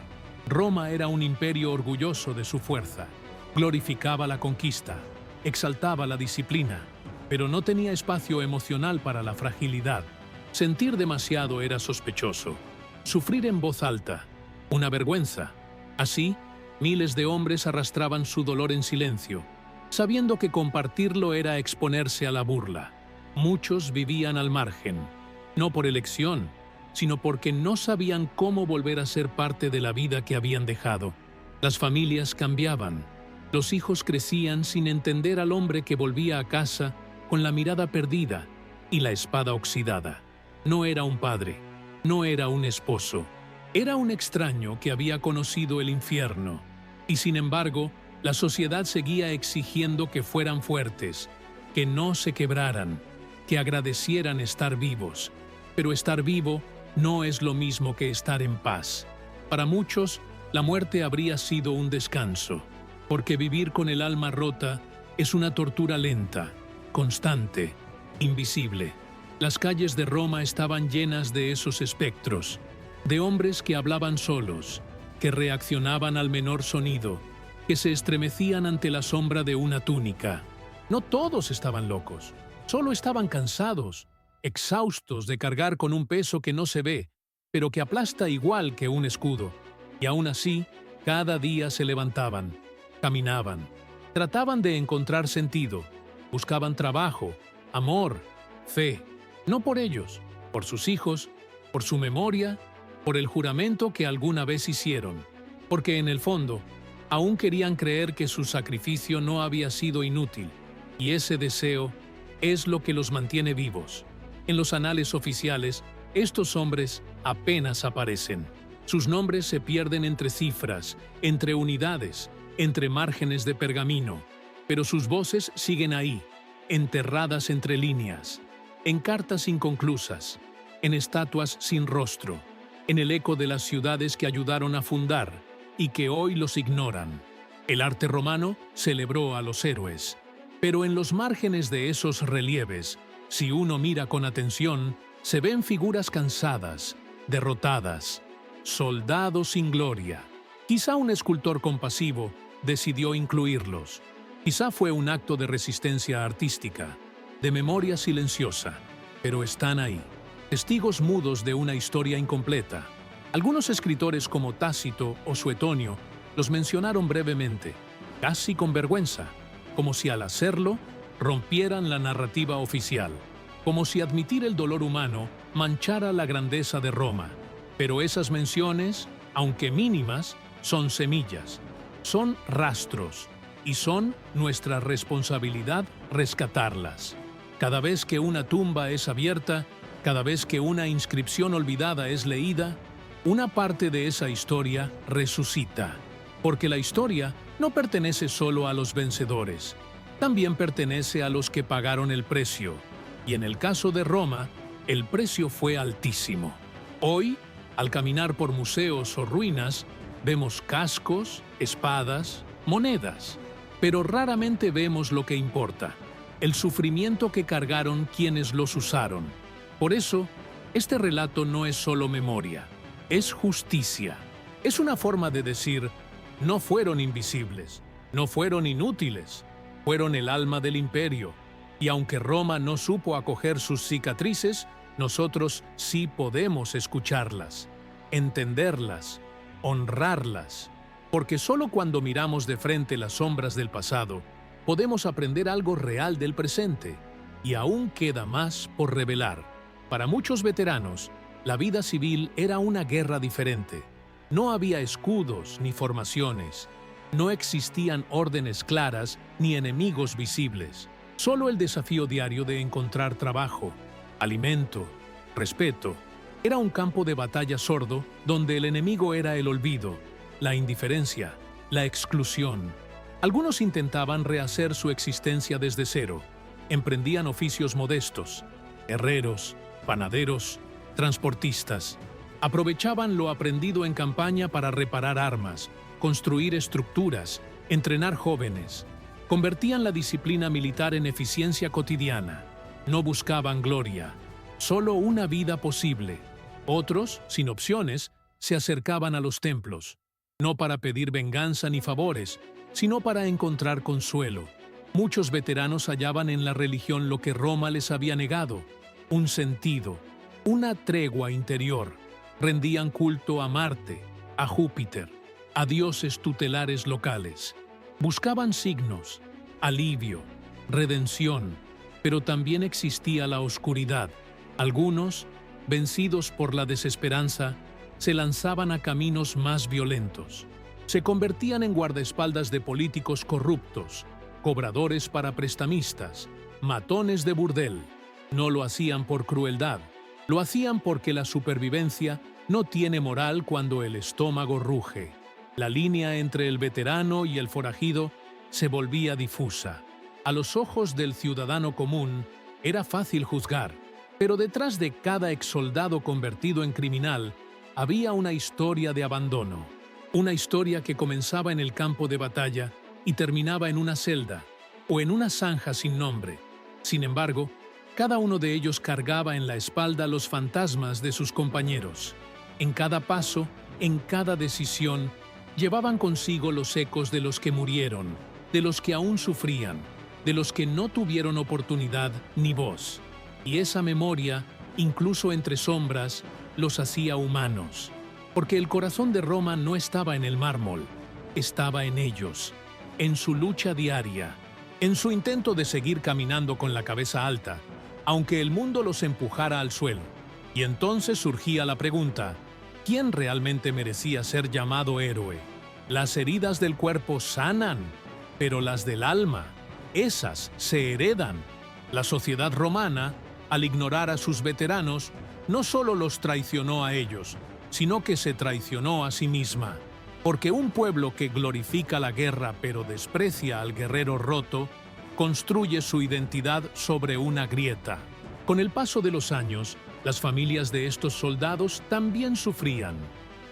Roma era un imperio orgulloso de su fuerza. Glorificaba la conquista, exaltaba la disciplina, pero no tenía espacio emocional para la fragilidad. Sentir demasiado era sospechoso. Sufrir en voz alta, una vergüenza. Así, miles de hombres arrastraban su dolor en silencio, sabiendo que compartirlo era exponerse a la burla. Muchos vivían al margen, no por elección, sino porque no sabían cómo volver a ser parte de la vida que habían dejado. Las familias cambiaban. Los hijos crecían sin entender al hombre que volvía a casa con la mirada perdida y la espada oxidada. No era un padre, No era un esposo. Era un extraño que había conocido el infierno. Y sin embargo, la sociedad seguía exigiendo que fueran fuertes, que no se quebraran, que agradecieran estar vivos. Pero estar vivo no es lo mismo que estar en paz. Para muchos, la muerte habría sido un descanso, porque vivir con el alma rota es una tortura lenta, constante, invisible. Las calles de Roma estaban llenas de esos espectros, de hombres que hablaban solos, que reaccionaban al menor sonido, que se estremecían ante la sombra de una túnica. No todos estaban locos, solo estaban cansados, exhaustos de cargar con un peso que no se ve, pero que aplasta igual que un escudo. Y aún así, cada día se levantaban, caminaban, trataban de encontrar sentido, buscaban trabajo, amor, fe, no por ellos, por sus hijos, por su memoria, por el juramento que alguna vez hicieron, porque en el fondo, aún querían creer que su sacrificio no había sido inútil, y ese deseo es lo que los mantiene vivos. En los anales oficiales, estos hombres apenas aparecen. Sus nombres se pierden entre cifras, entre unidades, entre márgenes de pergamino, pero sus voces siguen ahí, enterradas entre líneas, en cartas inconclusas, en estatuas sin rostro, en el eco de las ciudades que ayudaron a fundar y que hoy los ignoran. El arte romano celebró a los héroes, pero en los márgenes de esos relieves, si uno mira con atención, se ven figuras cansadas, derrotadas, soldados sin gloria. Quizá un escultor compasivo decidió incluirlos. Quizá fue un acto de resistencia artística, de memoria silenciosa, pero están ahí, testigos mudos de una historia incompleta. Algunos escritores como Tácito o Suetonio los mencionaron brevemente, casi con vergüenza, como si al hacerlo rompieran la narrativa oficial, como si admitir el dolor humano manchara la grandeza de Roma. Pero esas menciones, aunque mínimas, son semillas, son rastros, y son nuestra responsabilidad rescatarlas. Cada vez que una tumba es abierta, cada vez que una inscripción olvidada es leída, una parte de esa historia resucita. Porque la historia no pertenece solo a los vencedores, también pertenece a los que pagaron el precio. Y en el caso de Roma, el precio fue altísimo. Hoy, al caminar por museos o ruinas, vemos cascos, espadas, monedas, pero raramente vemos lo que importa, el sufrimiento que cargaron quienes los usaron. Por eso, este relato no es solo memoria, es justicia. Es una forma de decir, no fueron invisibles, no fueron inútiles, fueron el alma del imperio. Y aunque Roma no supo acoger sus cicatrices, nosotros sí podemos escucharlas, entenderlas, honrarlas, porque solo cuando miramos de frente las sombras del pasado, podemos aprender algo real del presente, y aún queda más por revelar. Para muchos veteranos, la vida civil era una guerra diferente. No había escudos ni formaciones, no existían órdenes claras ni enemigos visibles, solo el desafío diario de encontrar trabajo, alimento, respeto. Era un campo de batalla sordo donde el enemigo era el olvido, la indiferencia, la exclusión. Algunos intentaban rehacer su existencia desde cero, emprendían oficios modestos, herreros, panaderos, transportistas. Aprovechaban lo aprendido en campaña para reparar armas, construir estructuras, entrenar jóvenes. Convertían la disciplina militar en eficiencia cotidiana. No buscaban gloria, solo una vida posible. Otros, sin opciones, se acercaban a los templos, no para pedir venganza ni favores, sino para encontrar consuelo. Muchos veteranos hallaban en la religión lo que Roma les había negado, un sentido, una tregua interior. Rendían culto a Marte, a Júpiter, a dioses tutelares locales. Buscaban signos, alivio, redención, pero también existía la oscuridad. Algunos, vencidos por la desesperanza, se lanzaban a caminos más violentos. Se convertían en guardaespaldas de políticos corruptos, cobradores para prestamistas, matones de burdel. No lo hacían por crueldad, Lo hacían porque la supervivencia no tiene moral cuando el estómago ruge. La línea entre el veterano y el forajido se volvía difusa. A los ojos del ciudadano común era fácil juzgar, pero detrás de cada exsoldado convertido en criminal había una historia de abandono. Una historia que comenzaba en el campo de batalla y terminaba en una celda o en una zanja sin nombre. Sin embargo, cada uno de ellos cargaba en la espalda los fantasmas de sus compañeros. En cada paso, en cada decisión, llevaban consigo los ecos de los que murieron, de los que aún sufrían, de los que no tuvieron oportunidad ni voz. Y esa memoria, incluso entre sombras, los hacía humanos. Porque el corazón de Roma no estaba en el mármol, estaba en ellos, en su lucha diaria, en su intento de seguir caminando con la cabeza alta, aunque el mundo los empujara al suelo. Y entonces surgía la pregunta: ¿quién realmente merecía ser llamado héroe? Las heridas del cuerpo sanan, pero las del alma, esas se heredan. La sociedad romana, al ignorar a sus veteranos, no solo los traicionó a ellos, sino que se traicionó a sí misma. Porque un pueblo que glorifica la guerra pero desprecia al guerrero roto, construye su identidad sobre una grieta. Con el paso de los años, las familias de estos soldados también sufrían.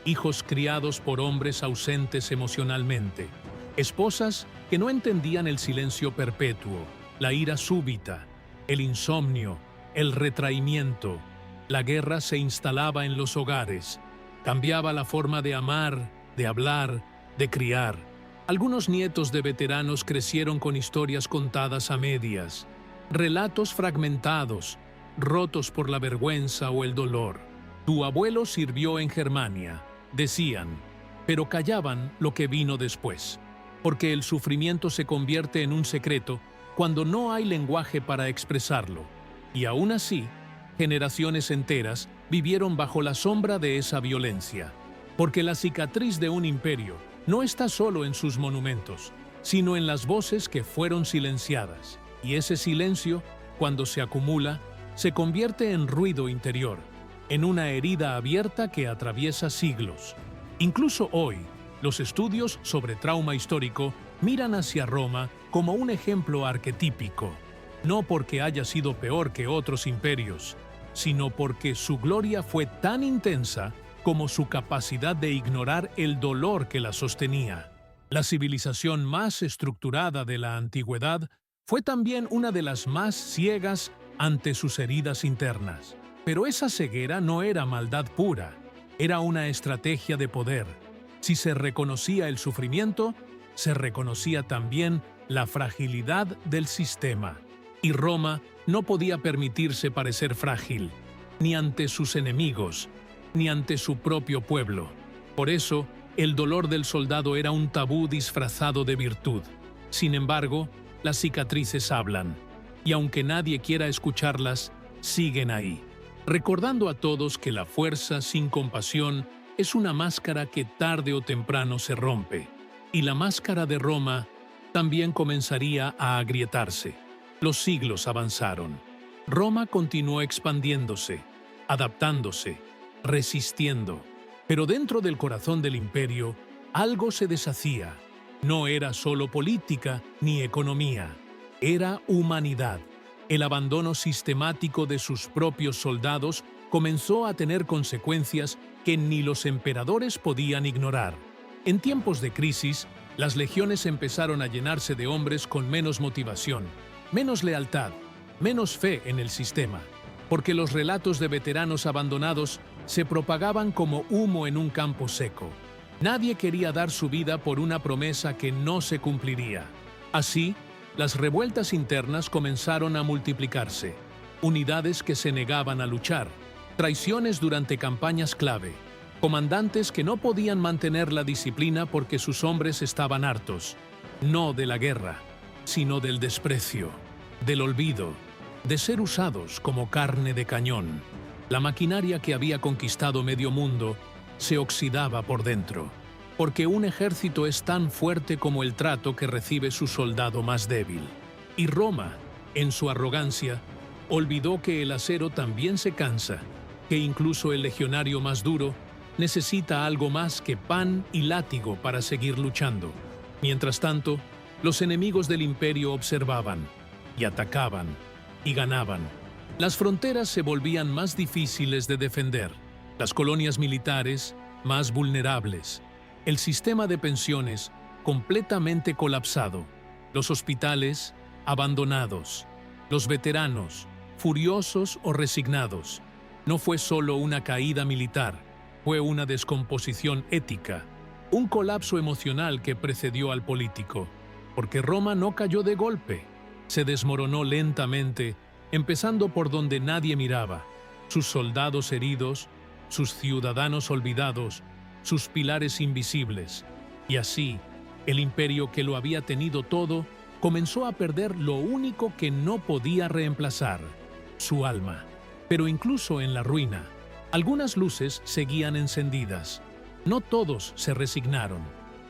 Hijos criados por hombres ausentes emocionalmente. Esposas que no entendían el silencio perpetuo, la ira súbita, el insomnio, el retraimiento. La guerra se instalaba en los hogares. Cambiaba la forma de amar, de hablar, de criar. Algunos nietos de veteranos crecieron con historias contadas a medias, relatos fragmentados, rotos por la vergüenza o el dolor. Tu abuelo sirvió en Germania, decían, pero callaban lo que vino después, porque el sufrimiento se convierte en un secreto cuando no hay lenguaje para expresarlo. Y aún así, generaciones enteras vivieron bajo la sombra de esa violencia, porque la cicatriz de un imperio no está solo en sus monumentos, sino en las voces que fueron silenciadas. Y ese silencio, cuando se acumula, se convierte en ruido interior, en una herida abierta que atraviesa siglos. Incluso hoy, los estudios sobre trauma histórico miran hacia Roma como un ejemplo arquetípico, no porque haya sido peor que otros imperios, sino porque su gloria fue tan intensa como su capacidad de ignorar el dolor que la sostenía. La civilización más estructurada de la antigüedad fue también una de las más ciegas ante sus heridas internas. Pero esa ceguera no era maldad pura, era una estrategia de poder. Si se reconocía el sufrimiento, se reconocía también la fragilidad del sistema. Y Roma no podía permitirse parecer frágil, ni ante sus enemigos, ni ante su propio pueblo. Por eso, el dolor del soldado era un tabú disfrazado de virtud. Sin embargo, las cicatrices hablan, y aunque nadie quiera escucharlas, siguen ahí, recordando a todos que la fuerza sin compasión es una máscara que tarde o temprano se rompe. Y la máscara de Roma también comenzaría a agrietarse. Los siglos avanzaron. Roma continuó expandiéndose, adaptándose, resistiendo. Pero dentro del corazón del imperio, algo se deshacía. No era solo política ni economía, era humanidad. El abandono sistemático de sus propios soldados comenzó a tener consecuencias que ni los emperadores podían ignorar. En tiempos de crisis, las legiones empezaron a llenarse de hombres con menos motivación, menos lealtad, menos fe en el sistema, porque los relatos de veteranos abandonados se propagaban como humo en un campo seco. Nadie quería dar su vida por una promesa que no se cumpliría. Así, las revueltas internas comenzaron a multiplicarse, unidades que se negaban a luchar, traiciones durante campañas clave, comandantes que no podían mantener la disciplina porque sus hombres estaban hartos, no de la guerra, sino del desprecio, del olvido, de ser usados como carne de cañón. La maquinaria que había conquistado medio mundo se oxidaba por dentro, porque un ejército es tan fuerte como el trato que recibe su soldado más débil. Y Roma, en su arrogancia, olvidó que el acero también se cansa que incluso el legionario más duro necesita algo más que pan y látigo para seguir luchando. Mientras tanto, los enemigos del imperio observaban, y atacaban, y ganaban. Las fronteras se volvían más difíciles de defender, las colonias militares más vulnerables, el sistema de pensiones completamente colapsado, los hospitales abandonados, los veteranos furiosos o resignados. No fue solo una caída militar, fue una descomposición ética, un colapso emocional que precedió al político, porque Roma no cayó de golpe, se desmoronó lentamente, empezando por donde nadie miraba, sus soldados heridos, sus ciudadanos olvidados, sus pilares invisibles. Y así, el imperio que lo había tenido todo, comenzó a perder lo único que no podía reemplazar, su alma. Pero incluso en la ruina, algunas luces seguían encendidas. No todos se resignaron.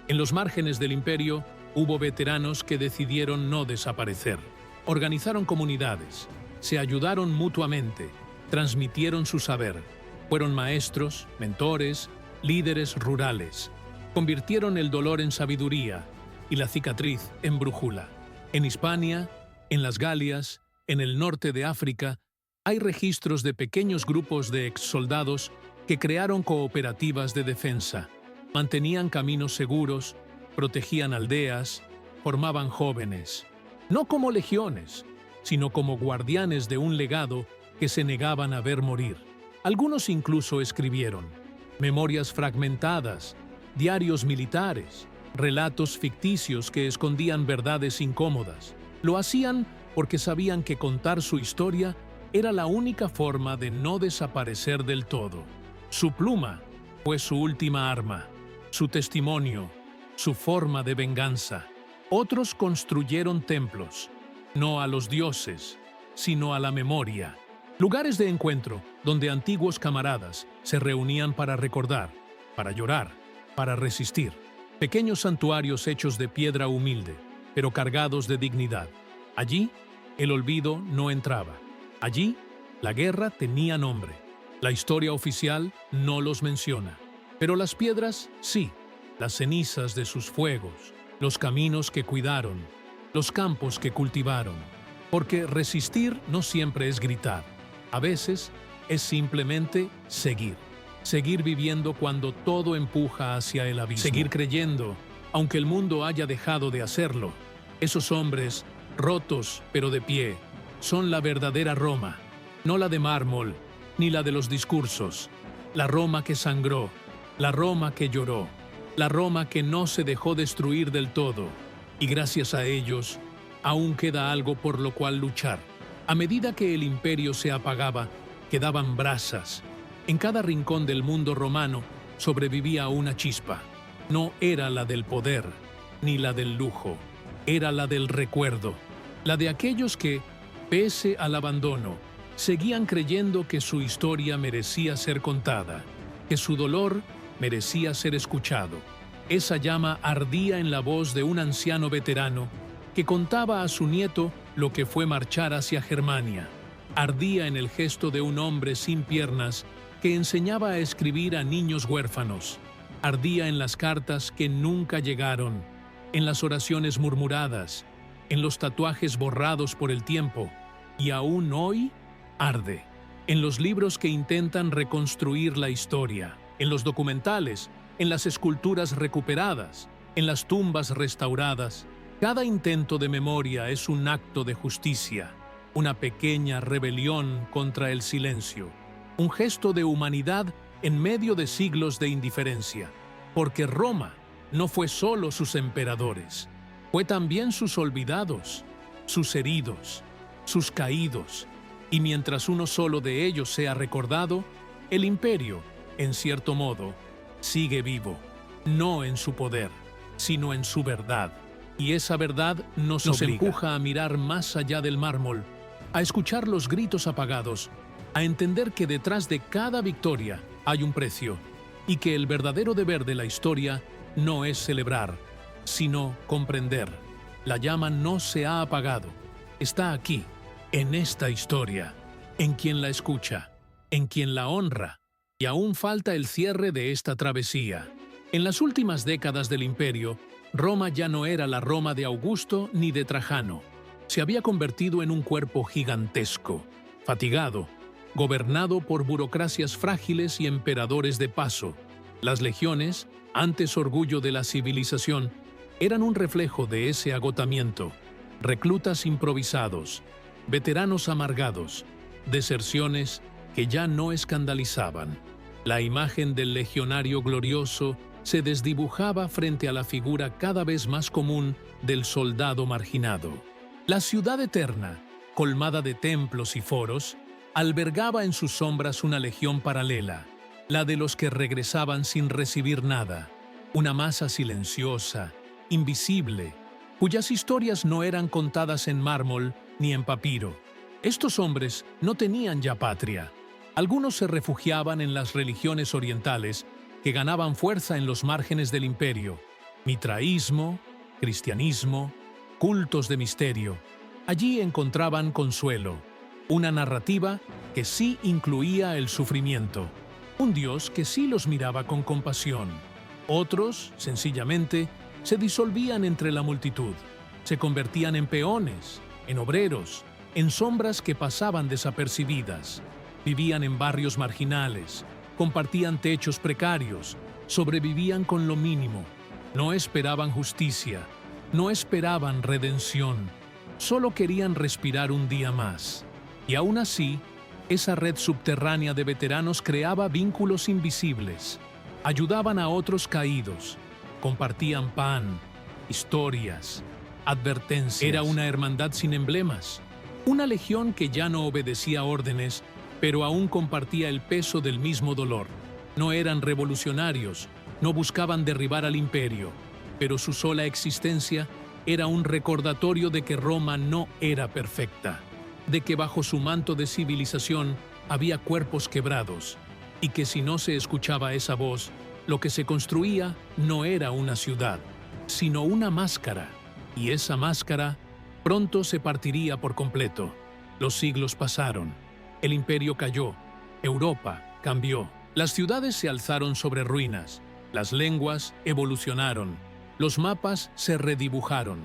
En los márgenes del imperio hubo veteranos que decidieron no desaparecer. Organizaron comunidades, se ayudaron mutuamente, transmitieron su saber. Fueron maestros, mentores, líderes rurales. Convirtieron el dolor en sabiduría y la cicatriz en brújula. En Hispania, en las Galias, en el norte de África, hay registros de pequeños grupos de exsoldados que crearon cooperativas de defensa, mantenían caminos seguros, protegían aldeas, formaban jóvenes, no como legiones, sino como guardianes de un legado que se negaban a ver morir. Algunos incluso escribieron memorias fragmentadas, diarios militares, relatos ficticios que escondían verdades incómodas. Lo hacían porque sabían que contar su historia era la única forma de no desaparecer del todo. Su pluma fue su última arma, su testimonio, su forma de venganza. Otros construyeron templos, no a los dioses, sino a la memoria. Lugares de encuentro donde antiguos camaradas se reunían para recordar, para llorar, para resistir. Pequeños santuarios hechos de piedra humilde, pero cargados de dignidad. Allí, el olvido no entraba. Allí, la guerra tenía nombre. La historia oficial no los menciona. Pero las piedras, sí. Las cenizas de sus fuegos, los caminos que cuidaron, los campos que cultivaron. Porque resistir no siempre es gritar. A veces es simplemente seguir. Seguir viviendo cuando todo empuja hacia el abismo. Seguir creyendo, aunque el mundo haya dejado de hacerlo. Esos hombres, rotos pero de pie, son la verdadera Roma, no la de mármol, ni la de los discursos. La Roma que sangró, la Roma que lloró, la Roma que no se dejó destruir del todo. Y gracias a ellos, aún queda algo por lo cual luchar. A medida que el imperio se apagaba, quedaban brasas. En cada rincón del mundo romano sobrevivía una chispa. No era la del poder, ni la del lujo. Era la del recuerdo. La de aquellos que, pese al abandono, seguían creyendo que su historia merecía ser contada, que su dolor merecía ser escuchado. Esa llama ardía en la voz de un anciano veterano que contaba a su nieto lo que fue marchar hacia Germania. Ardía en el gesto de un hombre sin piernas que enseñaba a escribir a niños huérfanos. Ardía en las cartas que nunca llegaron, en las oraciones murmuradas, en los tatuajes borrados por el tiempo, y aún hoy arde. En los libros que intentan reconstruir la historia, en los documentales, en las esculturas recuperadas, en las tumbas restauradas. Cada intento de memoria es un acto de justicia, una pequeña rebelión contra el silencio, un gesto de humanidad en medio de siglos de indiferencia, porque Roma no fue solo sus emperadores, fue también sus olvidados, sus heridos, sus caídos, y mientras uno solo de ellos sea recordado, el imperio, en cierto modo, sigue vivo, no en su poder, sino en su verdad. Y esa verdad nos empuja a mirar más allá del mármol, a escuchar los gritos apagados, a entender que detrás de cada victoria hay un precio, y que el verdadero deber de la historia no es celebrar, sino comprender. La llama no se ha apagado, está aquí, en esta historia, en quien la escucha. en quien la honra, y aún falta el cierre de esta travesía. En las últimas décadas del imperio, Roma ya no era la Roma de Augusto ni de Trajano. Se había convertido en un cuerpo gigantesco, fatigado, gobernado por burocracias frágiles y emperadores de paso. Las legiones, antes orgullo de la civilización, eran un reflejo de ese agotamiento. Reclutas improvisados, veteranos amargados, deserciones que ya no escandalizaban. La imagen del legionario glorioso se desdibujaba frente a la figura cada vez más común del soldado marginado. La ciudad eterna, colmada de templos y foros, albergaba en sus sombras una legión paralela, la de los que regresaban sin recibir nada, una masa silenciosa, invisible, cuyas historias no eran contadas en mármol ni en papiro. Estos hombres no tenían ya patria. Algunos se refugiaban en las religiones orientales que ganaban fuerza en los márgenes del imperio: mitraísmo, cristianismo, cultos de misterio. Allí encontraban consuelo, una narrativa que sí incluía el sufrimiento, un Dios que sí los miraba con compasión. Otros, sencillamente, se disolvían entre la multitud, se convertían en peones, en obreros, en sombras que pasaban desapercibidas. Vivían en barrios marginales, compartían techos precarios, sobrevivían con lo mínimo. No esperaban justicia, no esperaban redención, solo querían respirar un día más. Y aún así, esa red subterránea de veteranos creaba vínculos invisibles. Ayudaban a otros caídos, compartían pan, historias, advertencias. Era una hermandad sin emblemas, una legión que ya no obedecía órdenes, pero aún compartía el peso del mismo dolor. No eran revolucionarios, no buscaban derribar al imperio, pero su sola existencia era un recordatorio de que Roma no era perfecta, de que bajo su manto de civilización había cuerpos quebrados, y que si no se escuchaba esa voz, lo que se construía no era una ciudad, sino una máscara, y esa máscara pronto se partiría por completo. Los siglos pasaron, el imperio cayó, Europa cambió, las ciudades se alzaron sobre ruinas, las lenguas evolucionaron, los mapas se redibujaron,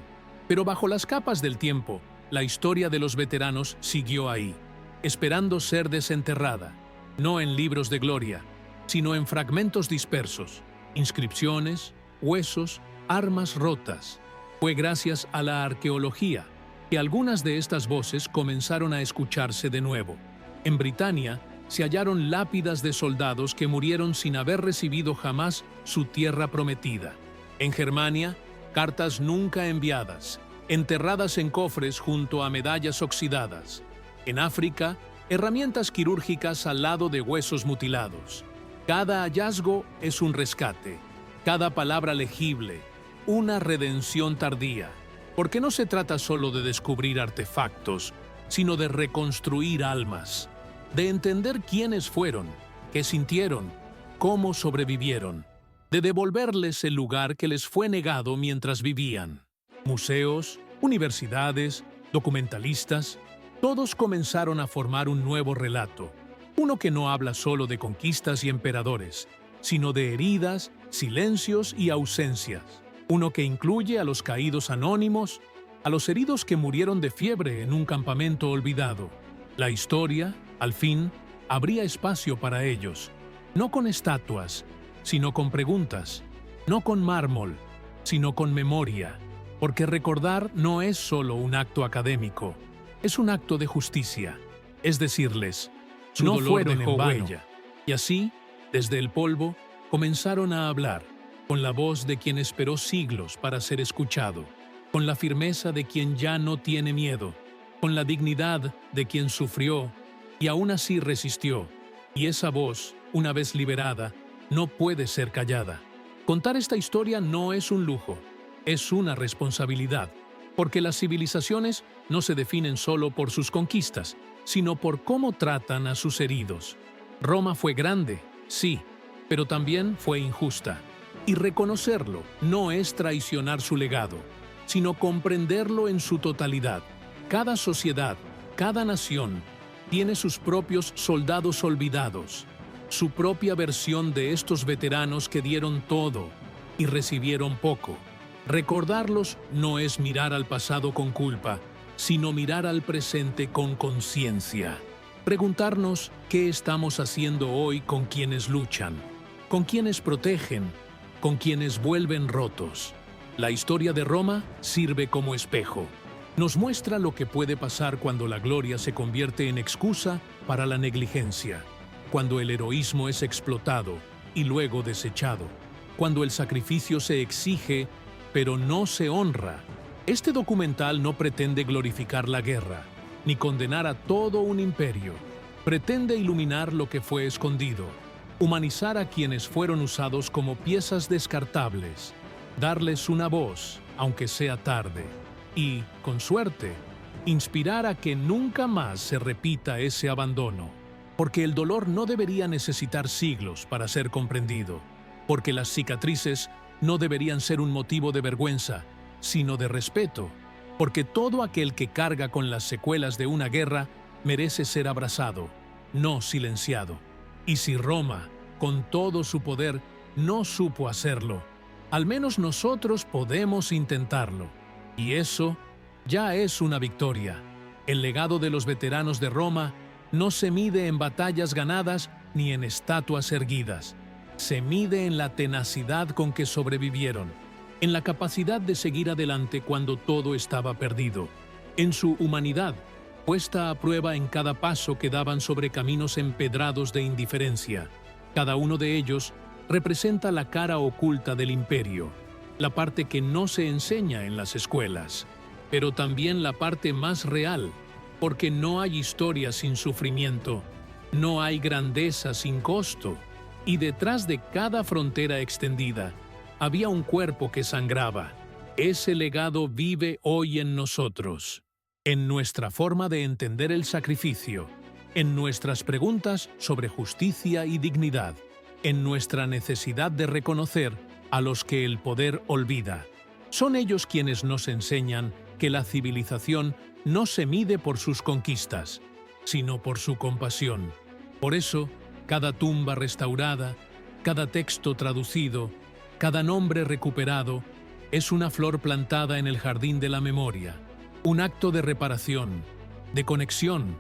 pero bajo las capas del tiempo, la historia de los veteranos siguió ahí, esperando ser desenterrada, no en libros de gloria, sino en fragmentos dispersos, inscripciones, huesos, armas rotas. Fue gracias a la arqueología que algunas de estas voces comenzaron a escucharse de nuevo. En Britania se hallaron lápidas de soldados que murieron sin haber recibido jamás su tierra prometida. En Germania, cartas nunca enviadas, enterradas en cofres junto a medallas oxidadas. En África, herramientas quirúrgicas al lado de huesos mutilados. Cada hallazgo es un rescate, cada palabra legible, una redención tardía, porque no se trata solo de descubrir artefactos, sino de reconstruir almas, de entender quiénes fueron, qué sintieron, cómo sobrevivieron, de devolverles el lugar que les fue negado mientras vivían. Museos, universidades, documentalistas, todos comenzaron a formar un nuevo relato, uno que no habla solo de conquistas y emperadores, sino de heridas, silencios y ausencias, uno que incluye a los caídos anónimos, a los heridos que murieron de fiebre en un campamento olvidado. La historia, al fin, abría espacio para ellos, no con estatuas, sino con preguntas, no con mármol, sino con memoria, porque recordar no es solo un acto académico, es un acto de justicia, es decirles, no fueron en vano. Y así, desde el polvo, comenzaron a hablar, con la voz de quien esperó siglos para ser escuchado, con la firmeza de quien ya no tiene miedo, con la dignidad de quien sufrió y aún así resistió. Y esa voz, una vez liberada, no puede ser callada. Contar esta historia no es un lujo, es una responsabilidad, porque las civilizaciones no se definen solo por sus conquistas, sino por cómo tratan a sus heridos. Roma fue grande, sí, pero también fue injusta. Y reconocerlo no es traicionar su legado, sino comprenderlo en su totalidad. Cada sociedad, cada nación, Tiene sus propios soldados olvidados, su propia versión de estos veteranos que dieron todo y recibieron poco. Recordarlos no es mirar al pasado con culpa, sino mirar al presente con conciencia. Preguntarnos qué estamos haciendo hoy con quienes luchan, con quienes protegen, con quienes vuelven rotos. La historia de Roma sirve como espejo. Nos muestra lo que puede pasar cuando la gloria se convierte en excusa para la negligencia, cuando el heroísmo es explotado y luego desechado, cuando el sacrificio se exige pero no se honra. Este documental no pretende glorificar la guerra, ni condenar a todo un imperio. Pretende iluminar lo que fue escondido, humanizar a quienes fueron usados como piezas descartables, darles una voz, aunque sea tarde, y, con suerte, inspirar a que nunca más se repita ese abandono. Porque el dolor no debería necesitar siglos para ser comprendido, porque las cicatrices no deberían ser un motivo de vergüenza, sino de respeto, porque todo aquel que carga con las secuelas de una guerra merece ser abrazado, no silenciado. Y si Roma, con todo su poder, no supo hacerlo, al menos nosotros podemos intentarlo. Y eso ya es una victoria. El legado de los veteranos de Roma no se mide en batallas ganadas ni en estatuas erguidas. Se mide en la tenacidad con que sobrevivieron, en la capacidad de seguir adelante cuando todo estaba perdido, en su humanidad, puesta a prueba en cada paso que daban sobre caminos empedrados de indiferencia. Cada uno de ellos representa la cara oculta del imperio, la parte que no se enseña en las escuelas, pero también la parte más real, porque no hay historia sin sufrimiento, no hay grandeza sin costo, y detrás de cada frontera extendida había un cuerpo que sangraba. Ese legado vive hoy en nosotros, en nuestra forma de entender el sacrificio, en nuestras preguntas sobre justicia y dignidad, en nuestra necesidad de reconocer a los que el poder olvida. Son ellos quienes nos enseñan que la civilización no se mide por sus conquistas, sino por su compasión. Por eso, cada tumba restaurada, cada texto traducido, cada nombre recuperado, es una flor plantada en el jardín de la memoria, un acto de reparación, de conexión,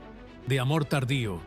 de amor tardío,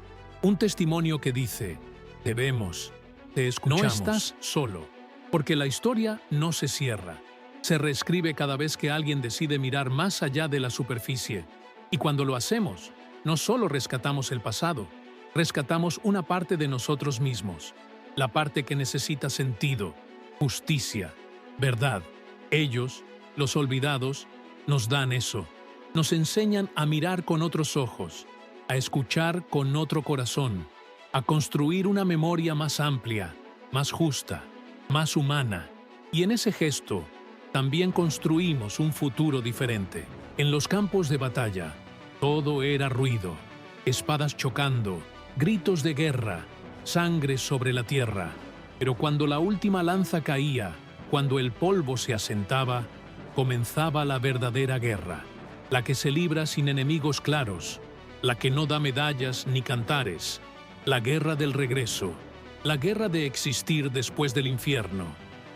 un testimonio que dice: te vemos, te escuchamos. No estás solo, porque la historia no se cierra. Se reescribe cada vez que alguien decide mirar más allá de la superficie. Y cuando lo hacemos, no solo rescatamos el pasado, rescatamos una parte de nosotros mismos, la parte que necesita sentido, justicia, verdad. Ellos, los olvidados, nos dan eso. Nos enseñan a mirar con otros ojos, a escuchar con otro corazón, a construir una memoria más amplia, más justa, más humana. Y en ese gesto, también construimos un futuro diferente. En los campos de batalla, todo era ruido, espadas chocando, gritos de guerra, sangre sobre la tierra. Pero cuando la última lanza caía, cuando el polvo se asentaba, comenzaba la verdadera guerra, la que se libra sin enemigos claros, la que no da medallas ni cantares, la guerra del regreso, la guerra de existir después del infierno.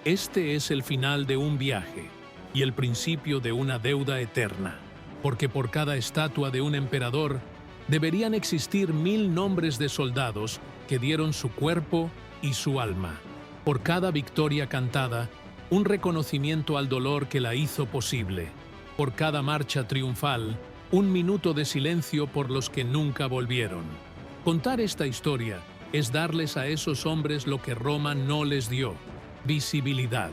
Este es el final de un viaje y el principio de una deuda eterna, porque por cada estatua de un emperador deberían existir 1000 nombres de soldados que dieron su cuerpo y su alma. Por cada victoria cantada, un reconocimiento al dolor que la hizo posible. Por cada marcha triunfal, un minuto de silencio por los que nunca volvieron. Contar esta historia es darles a esos hombres lo que Roma no les dio: visibilidad.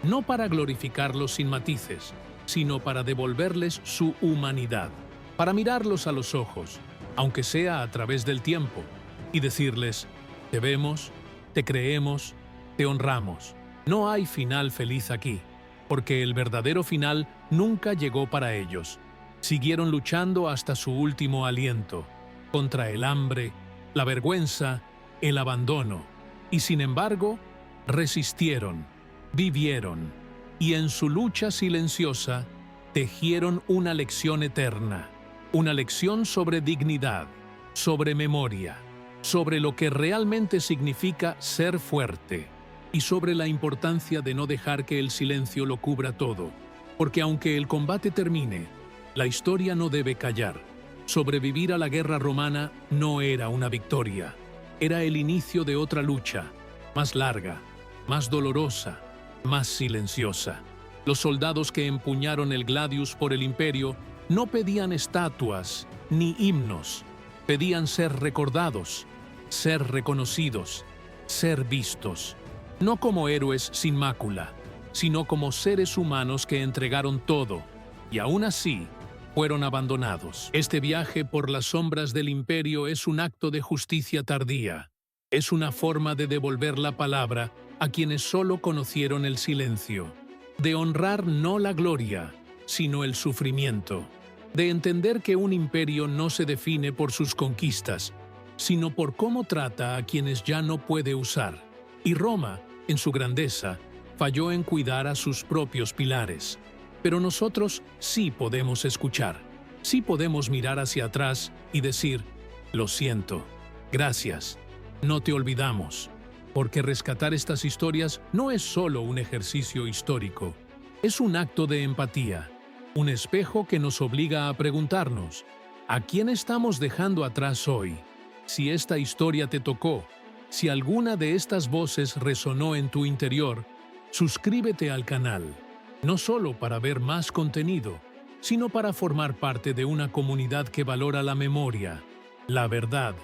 No para glorificarlos sin matices, sino para devolverles su humanidad, para mirarlos a los ojos, aunque sea a través del tiempo, y decirles: te vemos, te creemos, te honramos. No hay final feliz aquí, porque el verdadero final nunca llegó para ellos. Siguieron luchando hasta su último aliento, contra el hambre, la vergüenza, el abandono, y sin embargo, resistieron, vivieron, y en su lucha silenciosa tejieron una lección eterna, una lección sobre dignidad, sobre memoria, sobre lo que realmente significa ser fuerte y sobre la importancia de no dejar que el silencio lo cubra todo, porque aunque el combate termine, la historia no debe callar. Sobrevivir a la guerra romana no era una victoria, era el inicio de otra lucha, más larga, más dolorosa, más silenciosa. Los soldados que empuñaron el gladius por el imperio no pedían estatuas ni himnos, pedían ser recordados, ser reconocidos, ser vistos, no como héroes sin mácula, sino como seres humanos que entregaron todo, y aún así fueron abandonados. Este viaje por las sombras del imperio es un acto de justicia tardía. Es una forma de devolver la palabra a quienes solo conocieron el silencio, de honrar no la gloria, sino el sufrimiento, de entender que un imperio no se define por sus conquistas, sino por cómo trata a quienes ya no puede usar. Y Roma, en su grandeza, falló en cuidar a sus propios pilares. Pero nosotros sí podemos escuchar, sí podemos mirar hacia atrás y decir, lo siento, gracias, no te olvidamos. Porque rescatar estas historias no es solo un ejercicio histórico, es un acto de empatía, un espejo que nos obliga a preguntarnos, ¿a quién estamos dejando atrás hoy? Si esta historia te tocó, si alguna de estas voces resonó en tu interior, suscríbete al canal, no solo para ver más contenido, sino para formar parte de una comunidad que valora la memoria, la verdad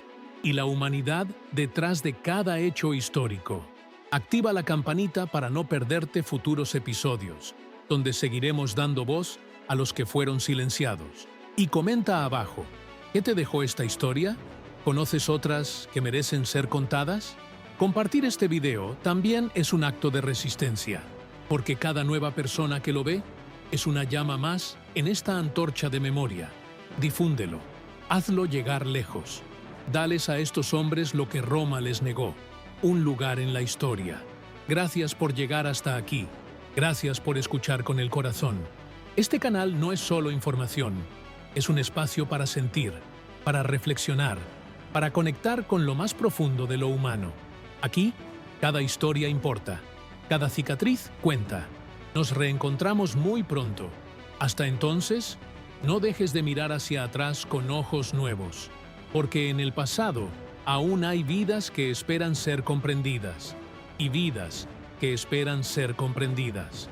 y la humanidad detrás de cada hecho histórico. Activa la campanita para no perderte futuros episodios, donde seguiremos dando voz a los que fueron silenciados. Y comenta abajo, ¿qué te dejó esta historia? ¿Conoces otras que merecen ser contadas? Compartir este video también es un acto de resistencia, porque cada nueva persona que lo ve es una llama más en esta antorcha de memoria. Difúndelo, hazlo llegar lejos. Dales a estos hombres lo que Roma les negó, un lugar en la historia. Gracias por llegar hasta aquí. Gracias por escuchar con el corazón. Este canal no es solo información, es un espacio para sentir, para reflexionar, para conectar con lo más profundo de lo humano. Aquí, cada historia importa, cada cicatriz cuenta. Nos reencontramos muy pronto. Hasta entonces, no dejes de mirar hacia atrás con ojos nuevos, porque en el pasado aún hay vidas que esperan ser comprendidas y vidas que esperan ser comprendidas.